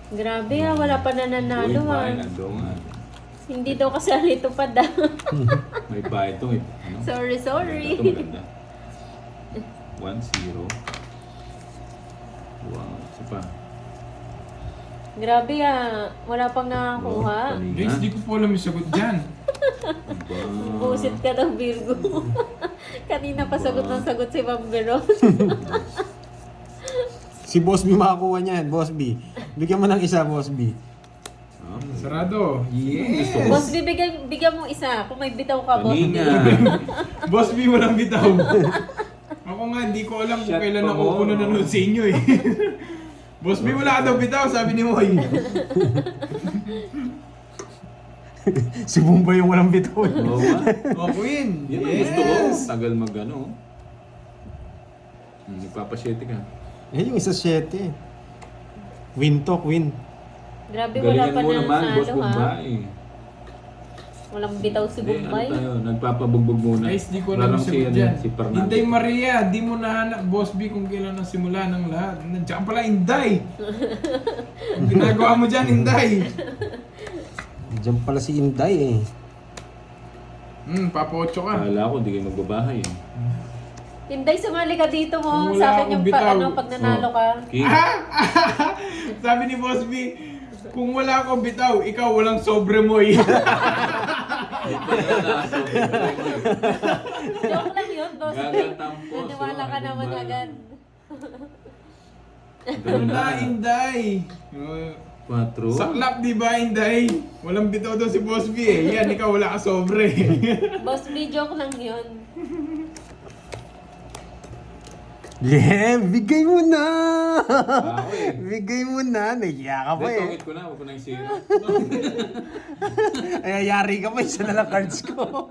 Grabe ah, wala pa nananalo Boy ah. Bayan, ando nga. Hindi daw kasali ito pa daw. May bahay to, may ano. Sorry, sorry. Maganda to, maganda. 1-0. Wow, isa pa. Grabe wala pang nakakuha. Guys, di ko po alam yung sagot dyan. Busit ka ng Virgo. Kanina pa sagot ng sagot si Ma'am Veron. Si Boss B makakuha niyan, Boss B. Bigyan mo ng isa, Boss B. Sarado. Yes! Boss, bigyan mo isa. Kung may bitaw ka, Boss. Paninga. Boss B, walang bitaw. Ako nga, hindi ko alam kung Shot kailan pa ako mo. una nanood sa inyo eh. Boss B, wala ka daw bitaw, sabi ni Moy. Si Bumba yung walang bitaw. Oo nga. O, Queen. Yan ang gusto ko. Tagal mag-ano. Nagpapasyete ka. Yan yung isa 7. Win to, win. Grabe, wala Galingan pa mo na naman, Boss nalo, ha? Bombay. Walang bitaw si Hindi, Bombay. ano tayo, nagpapabugbog muna. Guys, di ko alam Parang yung sagot si, dyan. si Fernando. Inday Maria, di mo nahanap, Boss B, kung kailan ang simula ng lahat. Nandiyan pala, Inday. Ang ginagawa mo dyan, Inday. Diyan pala si Inday eh. Papocho ka. Kala ko, hindi kayo magbabahay. Eh. Hinday, sumali ka dito mo. Kung wala Sa akin akong yung bitaw. pag nanalo ka. King, Sabi ni Boss B, kung wala akong bitaw, ikaw walang sobre mo eh. Joke lang yun, Boss. Gagatampo. Naniwala ka naman agad. Ano na, Inday? 4. Saklap, di ba, Inday? Walang bitaw daw si Boss B eh. Yan, ikaw wala ka sobre. Boss, joke lang yun. Yeah, bigay mo na! Ako eh. Bigay mo na, nahiya ka pa Hindi, eh. tungit ko na. Huwag ko na yung zero. Ay, yari ka pa, isa na lang cards ko.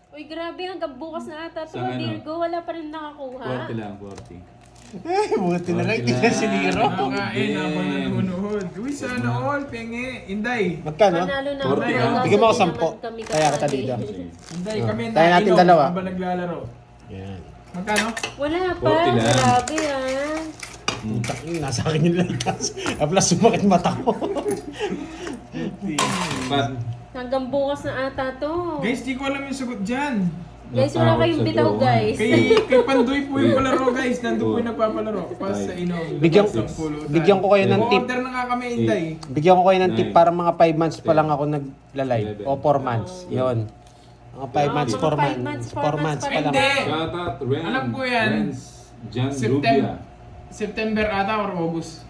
Uy, grabe, hanggang bukas na ata ito, Sa ano? Virgo. Wala pa rin nakakuha. 40 lang, 40. Eh, buti na lang, Okay tingnan si lang. Nero. Nakain habang nanonood. Uy, sana all, penge. Inday. Magkano? Panalo na Forty ako. lang. Kaso Bigyan mo ako di 10. naman kami Kaya kita kasali. dito. Inday, kami Tayo natin nainom dalawa. habang naglalaro. Yan. Magkano? Wala pa. 40 lang. Grabe Putang ina, nasa akin yung lights. Plus, sumakit mata ko. Pat. Hanggang bukas na ata to. Guys, di ko alam yung sagot dyan. Guys, wala Natawag kayong sa bitaw, draw. guys. Kay Pandoy po yung palaro, guys. Nandun po yung nagpapalaro. Pas sa inom. Bigyan ko kayo ng tip. Order na nga kami, Inday. Bigyan ko kayo ng tip Nine. para mga 5 months pa lang ako nagla-live. 11. O 4 months. Yon. Mga 5 months, mga 4 5 months. months, 4 months pa lang. Hindi. Shout out, Ren. Alam ko yan. Renz, Jan September. Rubia. September ata or August.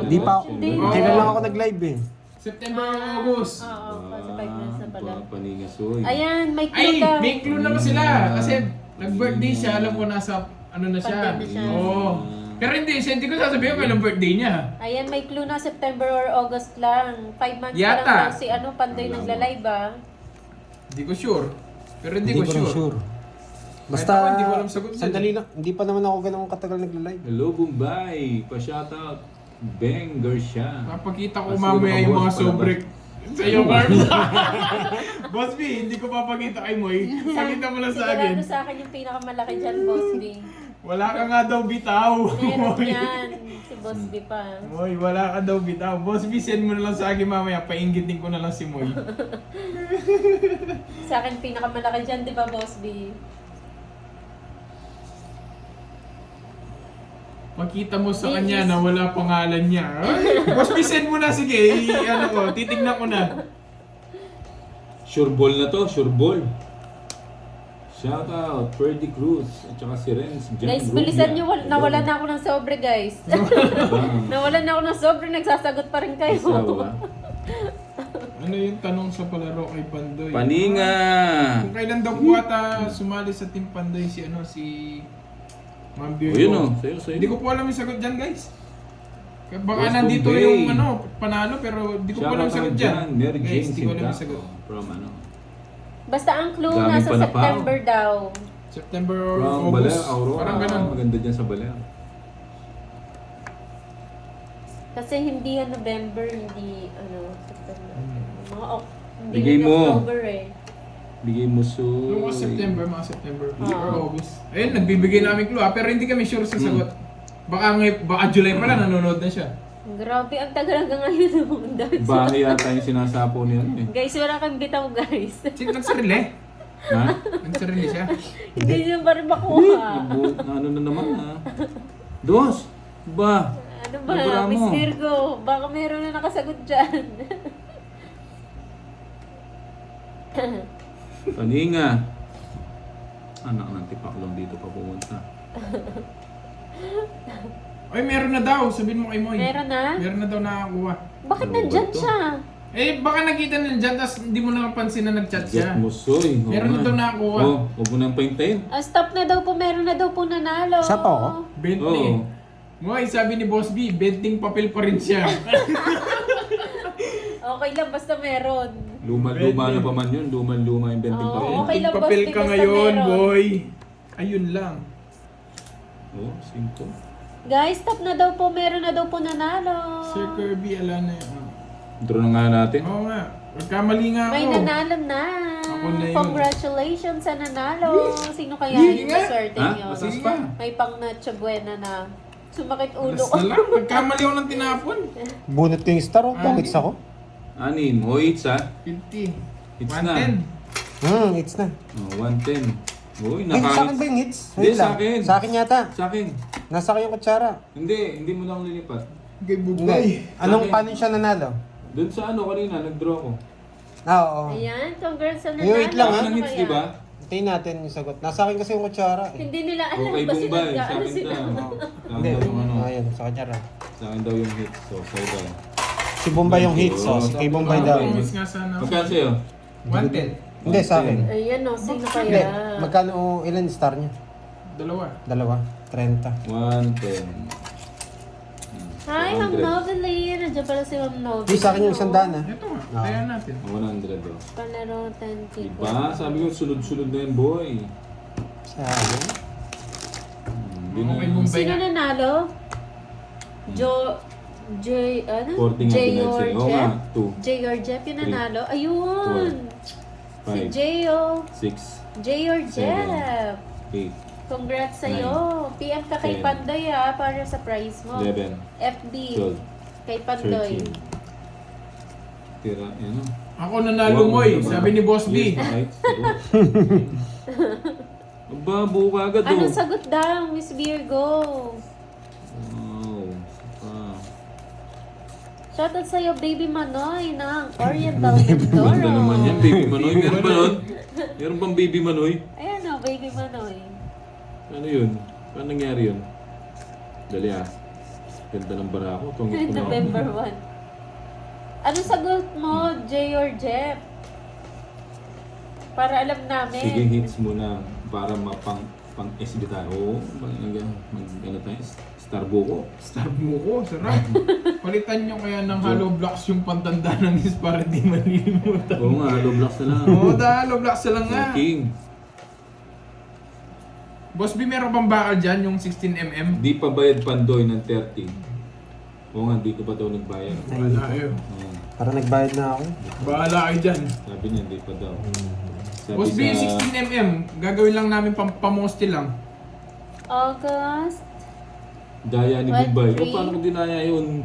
Di pa, Hindi. kailan lang ako nag-live eh. September or August. Oo, kasi 5 months na pala. Paningasoy. Ayan, may Ay, clue ka. may clue naman sila. Kasi nag-birthday siya, alam ko nasa ano na siya. Pandemic siya. Oo. Pero hindi, siya hindi ko sasabihin kailan birthday niya. Ayan, may clue na September or August lang. 5 months pa Yata. lang daw si Pandoy nagla-live ah. Hindi ko sure. Pero hindi ko rin sure. Basta, Kahit ako, hindi ko alam sagot dyan. sandali lang. Hindi pa naman ako ganun katagal nagla-live. Hello, Bombay. Pa-shoutout. Beng Garcia. Papakita ko Mas mamaya yung yung mga boss pala sobre sa iyo, Carbs. Boss B, hindi ko papakita kay Moy. Pakita mo lang sa akin. Sigurado sa akin yung pinakamalaki dyan, Boss B. Wala ka nga daw bitaw. Meron Moy. yan. Si Boss B pa. Moy, wala ka daw bitaw. Boss B, send mo na lang sa akin mamaya. Painggitin ko na lang si Moy. Sa akin pinakamalaki dyan, di ba, Boss B? Makita mo sa kanya na wala pangalan niya. Ay, Boss B, send mo na. Sige, ano ko, titignan ko na. Sure ball na to, sure ball. Shoutout, Ferdy Cruz. At saka si Renz, Jan Guys, Rubia. bilisan nyo. Nawalan na ako ng sobre, guys. Nawalan na ako ng sobre. Nagsasagot pa rin kayo. Asawa. Ano yung tanong sa palaro kay Pandoy? Paninga! Kung kailan daw po ata sumali sa Team Pandoy si Ma'am O Virgo. yun o, sa'yo, sa'yo. Hindi ko po alam yung sagot dyan, guys. Kaya baka Boss nandito Bombay. yung panalo pero di ko po alam yung sagot dyan. Mary Guys, Jane di ko alam yung sagot. Sintaco. From ano? Basta ang clue Daming nasa panapaw. September daw. September or From Baler, August. Aurora. Parang ganun. Maganda dyan sa Baler. Kasi hindi yan November, hindi September. Hindi Bigay rin mo. October eh. Bigay mo so... Yung mga September or Ah. August. Ayun, nagbibigay namin clue pero hindi kami sure sa sagot. Baka July pa lang nanonood na siya. Grabe, ang tagal hanggang ngayon naman. Bahay yata yung sinasapo niya. Eh. Guys, wala kang bitaw, guys. Sino nagsarili? Ha? Nagsarili siya. Hindi niyo pa rin makuha. Ano na naman ha? Dos! Ba? Ano ba, Nabara Miss mo. Virgo? Baka meron na nakasagot dyan. Paninga. Anak ng tipaklong dito pa pumunta. Ay, meron na daw. Sabihin mo kay Moy. Meron na? Meron na daw nakakuha. Bakit Ano nandyan ba to? siya? Eh, baka nakita na dyan, tapos hindi mo nakapansin na nag-chat siya. Jet mo, soy. Oo Meron na nga. daw nakakuha. Oh, huwag mo nang paintayin. Stop na daw po, meron na daw po nanalo. Siya pa ako? Bentley. Oo. Moy, sabi ni Boss B, benting papel pa rin siya. Okay lang, basta meron. Luma-luma na pa man yun. Luma-luma yung benting Oo. papel. Okay lang, Benting papel Boss B, ka basta ngayon, meron. boy. Ayun lang. Oh, 5. Guys, stop na daw po, meron na daw po nanalo. Sir Kirby, ala na yun. Draw na nga natin. Oo nga. Magkamali nga ako. May nanalo na. Ako na yun. Congratulations sa nanalo. Sino kaya Hindi yung nga. swerte Ha? yun? Masas Sige pa. nga. May pang Nacho Buena na. Sumakit ulo Alas ko. na lang. Magkamali ako ng tinapon. Bunot ko yung star, oh. Pangits ako. Anin. O, hits ha. 50. Hits na. 110. It's na. Oh, 110. Uy, Ay, sa akin ba nakahits. yung hits? Hindi, Wait sa lang. akin. Sa akin yata. Sa akin. Nasa akin yung kutsara. Hindi mo na akong lilipat. Kay Hindi. Bugay. Anong Sa akin. paano siya nanalo? Doon sa ano kanina, nag-draw ko. Ah, oo. Ayan, congrats sa Eh, nanalo. wait lang, Ako ha? ng hits, kaya? di ba? Hintayin natin yung sagot. Nasa akin kasi yung kutsara. Eh. Hindi nila alam Okay, ba sila Bombay. Sa nag-ano akin sila. daw. Sa akin Hindi. daw yung ano. Ayun, sa kanya ra. Sa akin daw yung hits. So, sa'yo daw. Si Bombay yung hits, oh. Si kay Bombay daw. Promise nga sana. Magkano sa'yo? 110. Hindi, sa akin. Ayan o, sino Hindi. kaya? Magkano, ilan star niya? Dalawa. Dalawa. 30. 110. Hi, Ma'am 100. Novelie. Nandiyan pala si Ma'am Novelie. Hindi, sa akin yung isang daan, ha? Ito nga. Kaya natin. 100 daw. Palaro 10 people. Diba? Sabi ko, sunod-sunod na yan, boy. Sa akin. Hindi Okay, na. Bombay Sino na. nanalo? J, ano? 40 nga J pinag or Oo nga, Jeff? 2, J or Jeff yung Three. nanalo? Ayun! Si 5, J o. 6, J or Jeff. 8, Congrats sa'yo. PM ka kay 10, Pandoy ha, para sa prize mo. 11, FB. 12, Kay Pandoy. 13. Tira, yan o. Ako nanalo, Moy. Sabi ni Boss B. Aba, buo ka agad Ano o. sagot daw, Miss Virgo? Wow. Sapa. Shoutout sa'yo, Baby Manoy ng Oriental Mindoro. Ganda naman yan, baby Manoy. Meron ba nun? Meron bang baby Manoy? Ayan o, Baby Manoy. Ano yun? Paano nangyari yun? Dali ah. Ganda ng bara ko. Tungit ko na ako. November 1. Ano sagot mo, J or Jeff? Para alam namin. Sige, hits muna para mapang SB tayo. Oo, ano tayo? Starbuco. Starbuco, sarap. Palitan nyo kaya ng hollow blocks yung pantanda ng is para di malilimutan. Oo nga, low blocks na lang. Oo, hollow blocks na lang nga. King. Boss B, meron bang bakal dyan yung 16mm? Di pa bayad Pandoy ng 30. Oo nga, di ko pa daw nagbayad. Wala kayo. Oo, Para nagbayad na ako. Bahala kayo dyan. sabi niya, di pa daw. Sabi Boss B, yung 16mm, gagawin lang namin pamoste lang. August. Daya ni 1, Bombay. O 3. paano ko dinaya yun?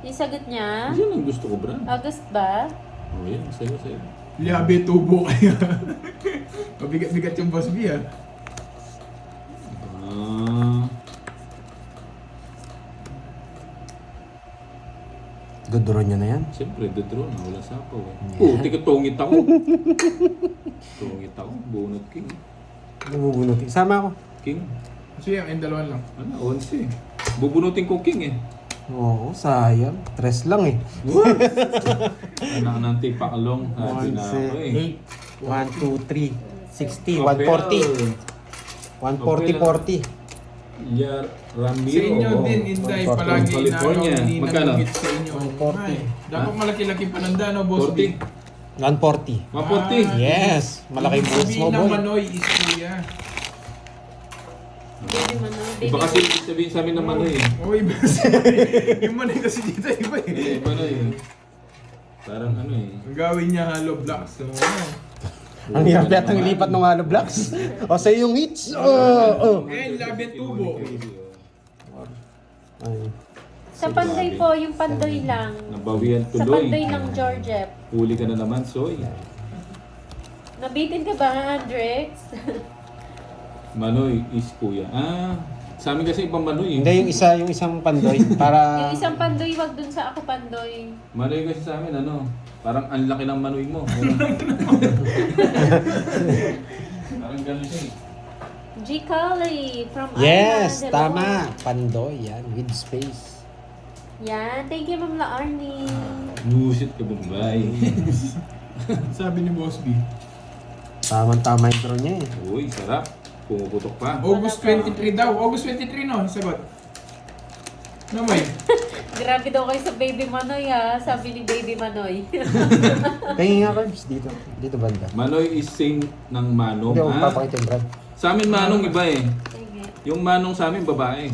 Yung sagot niya? Yan ang gusto ko, Brad. August ba? Oo, yan. Sa'yo, sa'yo. Liabe, tubo kayo. Mabigat-bigat yung Boss B ah. Dodoro niya na yan. Siyempre, dodro na. Wala sapaw eh. Oo, tika tungit ako. Tungit ako. Bunot king. Nabubunutin. Sama ako. King. So yan, yung dalawan lang. Ano, 11. Bubunutin ko king eh. Oo, sayang. Tres lang eh. Anak ng tipakalong. Sabi na ako eh. 1, 2, 3, 60, 140. 140, 40. Yar Ramiro. Sa inyo oo. din, Inday, From palagi California. na Magkano? hit sa inyo. 140. Ay, dapat malaki-laki pananda, no, Boss B? 40. 140. 140. Yes! Malaking Ibig boots sabihin mo, ng boy. Manoy is kuya. Baby Manoy. Iba kasi sabihin sa amin ng Manoy eh. Oo, iba kasi. Yung Manoy kasi dito, iba eh. Eh, Manoy eh. Parang ano eh. Ang gawin niya hollow blocks. So, Ang hirap yata ng lipat ng hollow blocks. O sa yung hits. Eh, labet tubo. Ay. Sa Pandoy po, yung Pandoy lang. Nabawian Sa tuloy. Pandoy ng Georgette. Huli ka na naman, Soy. Nabitin ka ba, Andrex? Manoy is kuya. Sa amin kasi ibang Manoy. Hindi, yung isang pandoy. Para... Yung isang pandoy, wag dun sa ako pandoy. Manoy kasi sa amin, parang ang laki ng Manoy mo. Parang gano'n siya eh. G. Cully from Yes, Ireland. Hello. tama. Pandoy, yan. With space. Yan, thank you, Ma'am La Arnie. Nusit ka Bombay. Sabi ni Boss B. Tamang-tama intro niya eh. Uy, sarap. Pumuputok pa. August 23 daw. August 23 no, sagot. No mo Grabe daw kayo sa Baby Manoy ha, sabi ni Baby Manoy. Tingin nga, Carbs, dito. Dito banda. Manoy is same ng Manong. Hindi, ako papakita yung brand. Sa amin Manong iba eh. Sige. Yung Manong sa amin babae.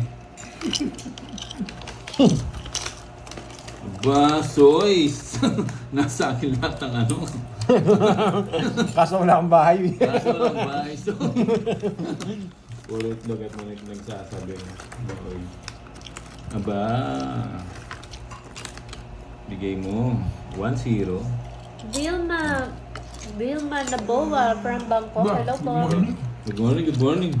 Aba, soys! Nasa akin lahat ng Kaso wala akong bahay. Kaso lang ba? So, puro itlog at nagsasabi. Boy. Aba. Bigay mo. 1-0. Vilma Naboa from Bangkok. Hello po. Good morning, good morning.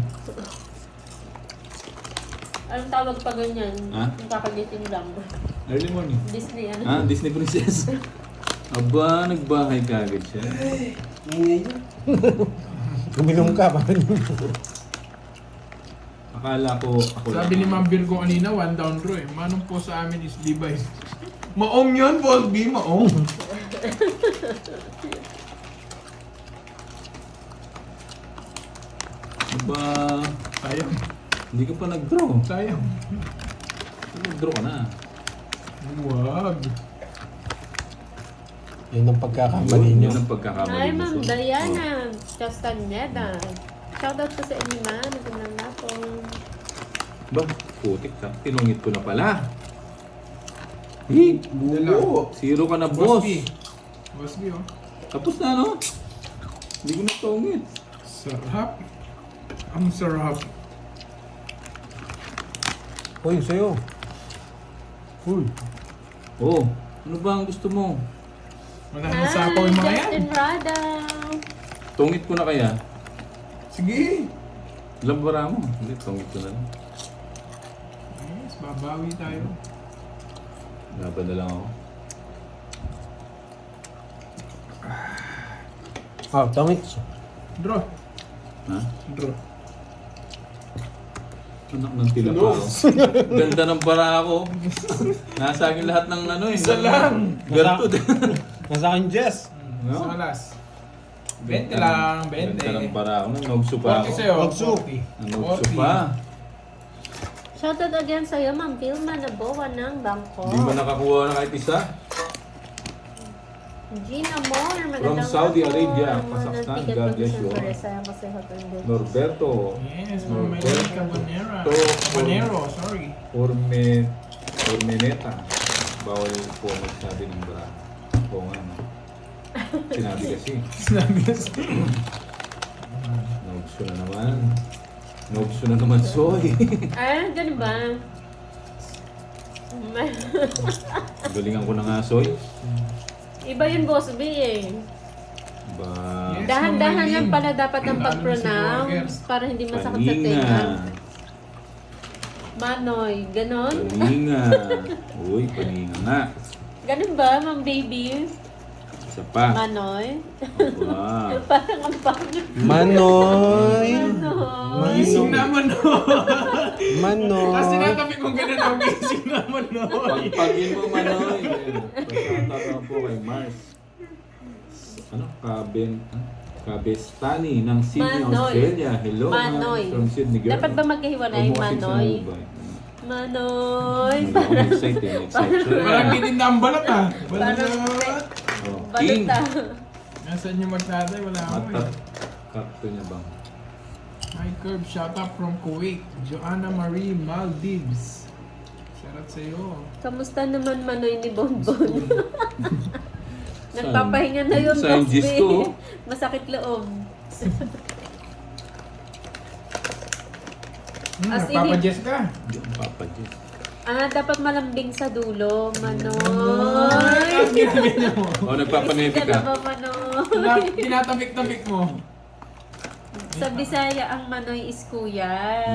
Anong tawag pa ganyan? Ha? Yung kakagiting lang. Early morning. Disney ano? Disney Princess. Aba, nagbahay ka agad siya. Guminom ka pa. Akala ko ako Sabi ni Ma'am Virgo kanina, 1 down row eh. Manong po sa amin is Levi's. Maong yun, Boss B, maong. Aba, Sayang. hindi ka pa nag-draw. Sayang. Nag-draw ka na. Wag. Yun ang pagkakamali nyo. Yun ang pagkakamali Hi, mo. Ma'am So, Diana Castaneda. Shoutout po sa inyo, ma'am. Magandang hapon. Ba, putik ka. Tinungit ko na pala. Hey, buo. 0 ka na, Boss boss. B. Boss B, oh. Tapos na, no? Hindi ko na tungit. Sarap. Ang sarap. Uy, sa'yo. Uy. Oh, ano ba ang gusto mo? Wala na sapaw yung mga yan. Justin Rada. Tungit ko na kaya? Sige. Lambara mo. Hindi, tungit ko na lang. Yes, babawi tayo. Laban na lang ako. Oh, tangit. Draw. Ha? Draw. Anak ng tilapa ako. Ganda ng para ako. Nasa akin lahat ng ano eh. Isa lang. Bertud. Nasa akin, Jess. No? Sa alas. 20 lang, 20. Ganda ng para ako. Nagsu pa 40 ako. sa'yo. Nagsu. 40. Nagsu pa. Shoutout again sa'yo, Ma'am Vilma Naboa ng Bangkok. Hindi mo nakakuha na kahit isa. Gina Moore, From magandang Saudi hapon. Arabia, Mga Kazakhstan, nagtigat God po bless sa you all. Teresa, kasi hotel din. Norberto. Yes, Marmelita Cabanera. To- Cabanero, sorry. Ormeneta. Bawal po magsabi ng bra. Oo nga, no? Sinabi kasi. Sinabi kasi. Nobso na naman. Nobso na naman, soy. Ah, ganun ba? Galingan ko na nga, soy. Iba yung Boss B eh. Ba, Yes. Dahan-dahan Ma'am lang Eileen. pala dapat ang Lalo na si pag-pronounce para hindi masakit sa paninga. tenga. Manoy, ganon? Paninga. Uy, paninga nga. Ganun ba, Ma'am Baby? Isa pa. Manoy? Aba. Parang ang pangit. Manoy. Manoy. Gising naman no. Kasi Manoy. natabi kong ganun ang gising naman no. Pagpagin mo, Manoy. Pagkakataon po kay Mars. Ano? Kabestani ng Sydney, Manoy. Australia. Hello, Manoy. From Sydney, girl. Dapat ba magkahiwalay, Manoy? Manoy. Parang excited. Parang titinda ang balat ah. Parang Balat. Oh, King. balita. Nasaan yung magtatay? Wala ako Matat. eh. Kakto niya bang? Hi Curb, shout out from Kuwait. Joanna Marie Maldives. Shout out sa'yo. Kamusta naman Manoy ni Bonbon? Nagpapahinga na yun, Boss B. Scientist ko. Masakit loob. As in, Nagpapajess ka. Yung Papa Jess. dapat malambing sa dulo, Ay, Manoy. ginabi niya mo. Oh, nagpapanepi Ka na ka. ba, Manoy? Tinatabik-tabik mo. Sa Bisaya, ang Manoy is kuya.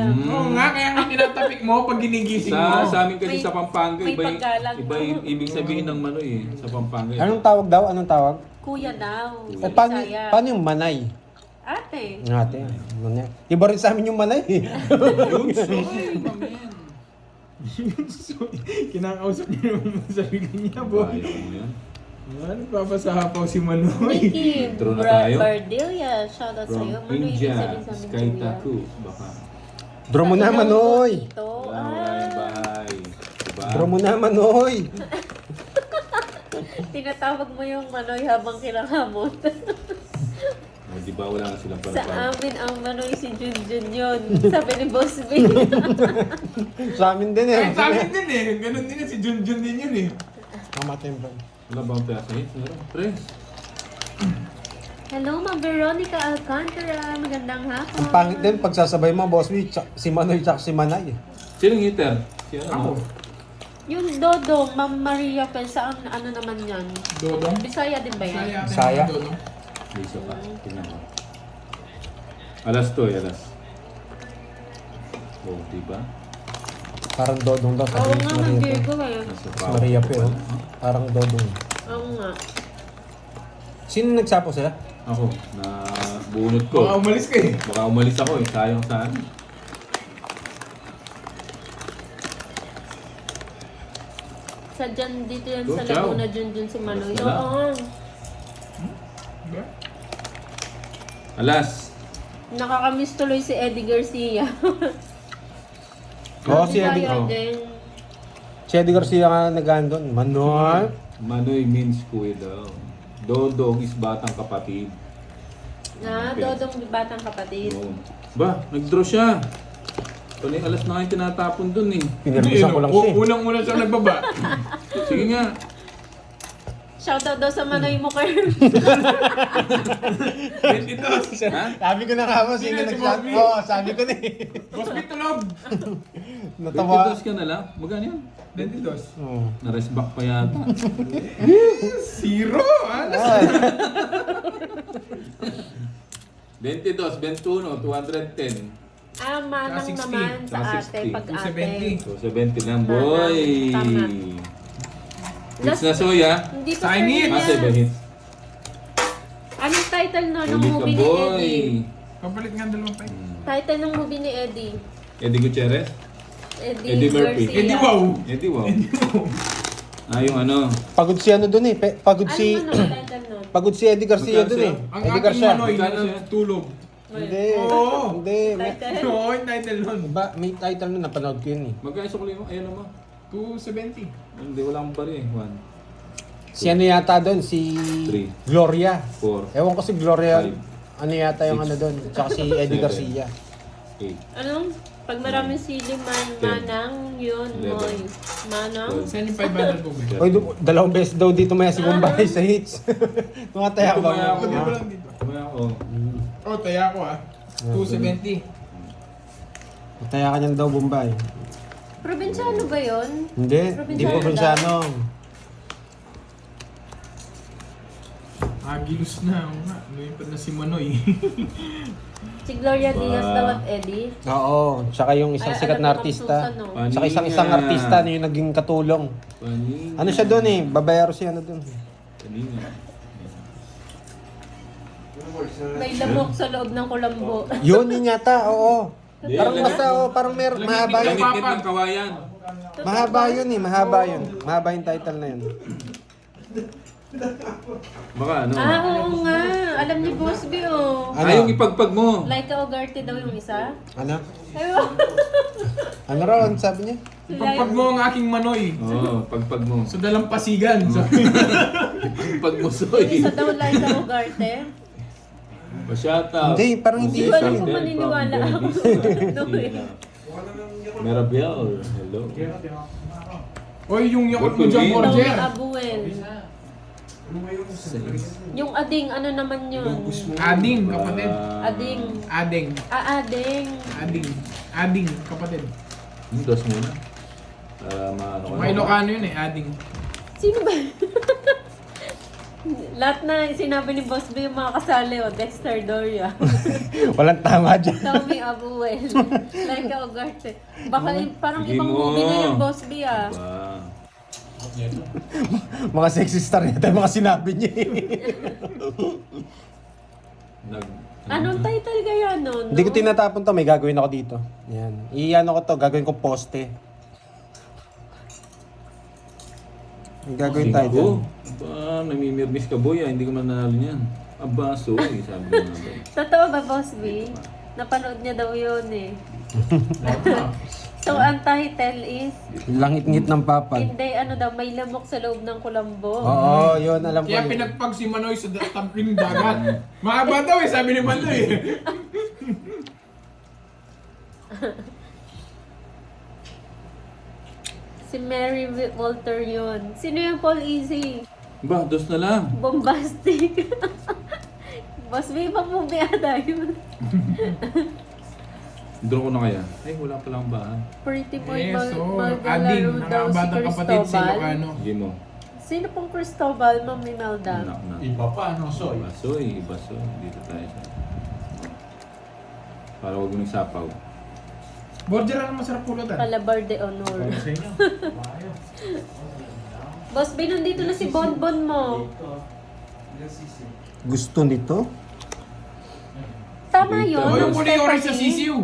Oo nga, kaya nga tinatabik mo pag ginigising mo. Sa amin kasi May- sa Pampanga, may iba, paggalang. iba yung ibig sabihin ng Manoy sa Pampanga. Anong tawag daw? Anong tawag? Kuya daw. Sa Eh, paano, Bisaya. paano yung manay? Ate. Ate, manay. Iba rin sa amin yung manay. Yun, soy, mamen. Kinakausap niya naman sa sarili niya, boy. Ayaw mo yan. Ano, papasahapaw si Manoy. Nikki Intro na tayo? Bardelia. Shoutout sa'yo. From Manoy, ibig India, sabihin sa amin Sky kuya. Taku. Baka. Draw mo na, Sa Manoy. Ito. Wala, wala yung bahay. Diba? Draw mo na, Manoy. Tinatawag mo yung Manoy habang kinakamot. O, di ba wala na silang Sa palapag? amin, ang Manoy si Junjun yun. Sabi ni Boss B. Sa amin din eh. Ay, sa amin din eh. Ganun din eh. Si Junjun din yun eh. Mamatay bro. Wala ba ang pera sa hit? Meron. Pre. Hello, Ma'am Veronica Alcantara. Magandang hapon. Ang pangit din, pagsasabay mo, boss, si Manoy tsaka si Manay. Sinong hitter? Si ano? Ako. Yung Dodo, Ma'am Maria Pel, saan ano naman yan? Dodong? Bisaya din ba yan? Bisaya. Dodong. May isa pa. Tingnan mo. Alas to eh, alas. Oh, diba? Parang Dodong daw, Oo sabi ni nga, Maria nabigay Pe. ko eh. Nasa Si Maria Pe, oh. Parang Dodong. Oo nga. Sino nagsapo sila? Ako, na bunot ko. Baka umalis ka eh. Baka umalis ako eh. Sayang saan. Sa dyan, dito yan Go, sa ciao. Laguna, Junjun si Manoy. Wala. Oo. Diba? Alas. Nakakamiss tuloy si Eddie Garcia. Oo, si Eddie. Bisaya oh. din. Si Eddie Garcia nga nag-andon. Manoy. Manoy means kuya daw. Dodong is batang kapatid. Na, Dodong batang kapatid. Oo. Ba, nag-draw siya. Tuloy alas na kayo tinatapon dun eh. Pinirmisan ko lang siya. eh. Unang-una siya nagbaba. Sige nga. Shoutout daw sa Manoy mo, Kerm. Ito. Ha? Sabi ko na nga mo, sino Sino si nagsapo? Bobby? Oo, sabi ko na eh. Boss B, tulog. Natawa. 22 ka na lang. Magkano yan? 22. Oo. Na-rest back pa yata. Zero. Ano? 22, 21, 210. Manang 60. naman sa Saka ate, 60. pag ate. 270. So 70 lang, boy. Tama. Hits na soya. Hindi pa Sign it. sure Kasi ba yan. hits? Anong title no, ng Huli ka, movie ni boy. Eddie? Papalit nga dalawang pa. Title ng movie ni Eddie. Eddie Gutierrez? Eddie, Eddie Murphy. Garcia. Eddie Wow. Eddie, wow. Yung ano. Pagod si ano dun eh. Pagod Ano si... ano title nun? Pagod si Eddie Garcia Magkano dun eh. siya? Ang Eddie aking Garcia. Manoy Magkano na siya? tulog. Hindi. Oo. Hindi. May, Title? Oo, yung title nun. may title nun, napanood ko yun eh. Magkano sa kulit mo? Ayan naman. 270. Hindi, wala akong bari eh. 1, Si ano yata doon, si 3, Gloria. 4, Ewan ko si Gloria, Five. ano yata yung ano doon. Tsaka si Eddie Seven. Garcia. 8. Anong? Pag maraming sili manang, yun, moy. Manang? Saan yung 500 po ba? Oy, dalawang beses daw dito may si Bombay sa hits. Tumataya ba? Tumaya ako. Hindi Ah. ko lang dito. Tumaya ako. Oh, taya ko ah. 270. Tumataya ka niyan daw Bombay. Probinsyano ba yun? Hindi, hindi po probinsyano. Agilus na. Oo nga. Lumipad na si Manoy. Si Gloria Diaz daw at Eddie. Oo, tsaka yung isang Ay, sikat alam na ko kung artista. Susan, no? Tsaka isang artista na yung naging katulong. Paninga. Ano siya doon eh, babayaro siya ano doon. Paninga. May lamok sa loob ng kulambo. Yun yata, oo. Hindi, Parang lamig. basta, parang mahaba yun. Langit-ngit ng kawayan. Mahaba yun eh, mahaba yun. Mahaba yung title na yun. Baka ano. Oo nga. Alam niyo, Boss B, oh. Ano? Yung ipagpag mo. Laika Ugarte daw yung isa. Ano? Ayun. Ano raw, ano sabi niya? Ipagpag mo ang aking Manoy. Oo, pagpag mo. Sa dalampasigan. So, Pagpag mo, soy. Isa daw Laika Ugarte. Pa-shoutout. Hindi, parang hindi Hindi ko siya alam yun. kung maniniwala ako. No, eh. Merabel, hello. Oy, yung yakot mo Good dyan, for me. Daw ni Borger. Abuel. Yung ading, ano naman yun? Ading, kapatid. Ading. Ading. Ading. Ading. Ading, kapatid. Dos muna. Para maano ka. Mga Ilocano yun eh, ading. Sino ba? Lahat na sinabi ni Boss B yung mga kasali, o Dexter Doria, Walang tama dyan. Tommy Abuel, Laika Ugarte. Baka parang Sige ibang mo. movie na yung Boss B ah. Ba? Mga sexy star yata yung mga sinabi niya eh. Anong title kaya nun? Hindi ko tinatapon to, may gagawin ako dito. Yan. Iyan ko to, gagawin ko poste. May gagawin tayo dyan. Ba, namimirmis ka boy, hindi ka man nanalo niyan. Aba, sorry, sabi ko nga ba. Totoo ba, Boss B? Napanood niya daw yun eh. So, ang title is, Langit-ngit ng papag. hindi, ano daw, may lamok sa loob ng kulambo. Oo, yun, alam ko Kaya yun. pinagpag si Manoy sa tamping dagat. Mahaba daw eh, sabi ni Manoy. Si Mary Walter yun. Sino yung Paul Easy? Ba, dos na lang. Bombastic. Boss B, ibang movie ata yun. Draw ko na kaya. Ay, wala pa lang ba? Pretty Boy Yes, so, Magalaro ading, daw si nakabatang kapatid si Cristobal. Lucano. Sige mo. Sino pong Cristobal, Ma'am Imelda? Anak na. Iba pa, no? So, Basoy, basoy. Dito tayo sa... Para huwag mo nagsapaw. Borger, ano masarap pulutan? Calabar de Honor. sa inyo. Boss B, nandito na si Bonbon mo. Gusto nito? Tama Dito. yun, O, Ma'am yung puli orange sa Stephanie. sisiw.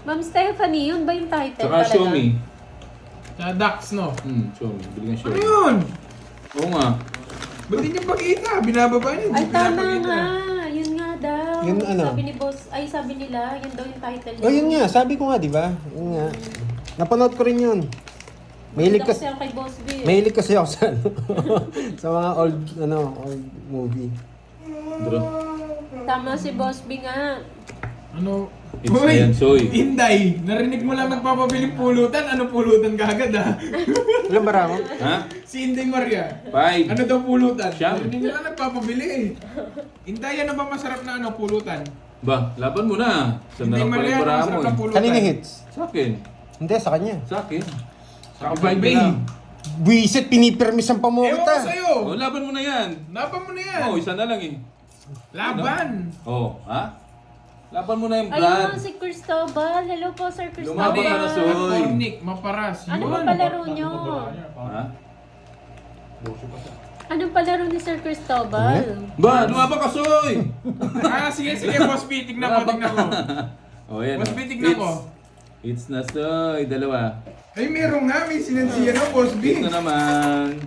Ma'am Stephanie, yun ba yung title Saka talaga? show me. Sa Dax, no? Show me. Bili kang show Ano me. yun? Oo nga. Ba't di niya pakita? Binababa niya, Ay, hindi tama pinapakita. nga. Yun nga daw. Yun ano? Sabi ni boss, ay sabi nila, yun daw yung title niya. Oh, yun nga, sabi ko nga, di ba? Yun nga. Napanood ko rin yun. Mahilig Kasi kasi, ako kay Boss B. mahilig kasi ako sa, ano, sa mga old movie. Draw. Tama si Boss B nga. Ano? It's na yan, Soy. Inday, narinig mo lang nagpapabiling pulutan. Ano pulutan kagad ha? Alam ba Ramo? Ha? Si Inday Maria. 5. Ano daw pulutan? Siyam. Narinig mo lang nagpapabili eh. Inday, ano ba masarap na ano pulutan? Ba, laban mo na. Saan na Inday lang pala Maria, yung ano bara mo masarap na eh. pulutan? Kanina hits? Sa akin. Hindi, sa kanya. Sa akin. Sa Sa akin Bay. lang. Buisit, pinipirmisan pa mo Ewan ko kita. sa'yo. Oh, laban mo na yan. Laban mo na yan. Oh, isa na lang eh. Laban. Oh, ha? Laban mo na yung Ayun Brad. nga si Cristobal. Hello po, Sir Cristobal. Lumaban ka na, Soy. Cornic, maparas. Ano Yun. ba palaro nyo? Ha? Anong palaro ni Sir Cristobal? Ba, lumaban ka, Soy! Sige, Boss B, tignan ko. Oh, yan. Mas bitignan ko. It's na, Soy. Dalawa. Ay, meron nga, may sinansiya na, Boss B. Ito na naman.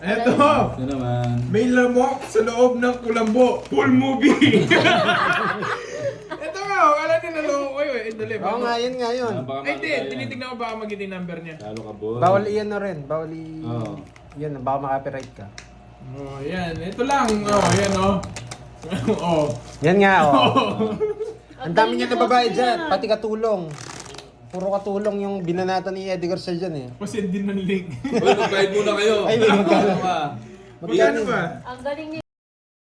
Eto, Ito naman. may lamok sa loob ng kulambo. Full movie. Ito nga, akala nila loko ko yun. Dali, Oo nga, yun nga yun. Baka Ay, di, makakaya yan. tinitignan ko baka magiging yung number niya. Talo ka, boy. Bawal iyan na rin. Bawal Oo. Yun, baka makapiright ka. Oh, yan. Ito lang. Oh, yan, oh. Oh. Yan nga, oh. Ang dami niya na babae Boss B dyan. yan. Pati katulong. Puro katulong yung binanatan ni Eddie Garcia dyan eh. Pasend din ng link. Uy, mag-guide muna kayo. Ay, may magkano. Ano ka? Magkano ba? Ang galing ni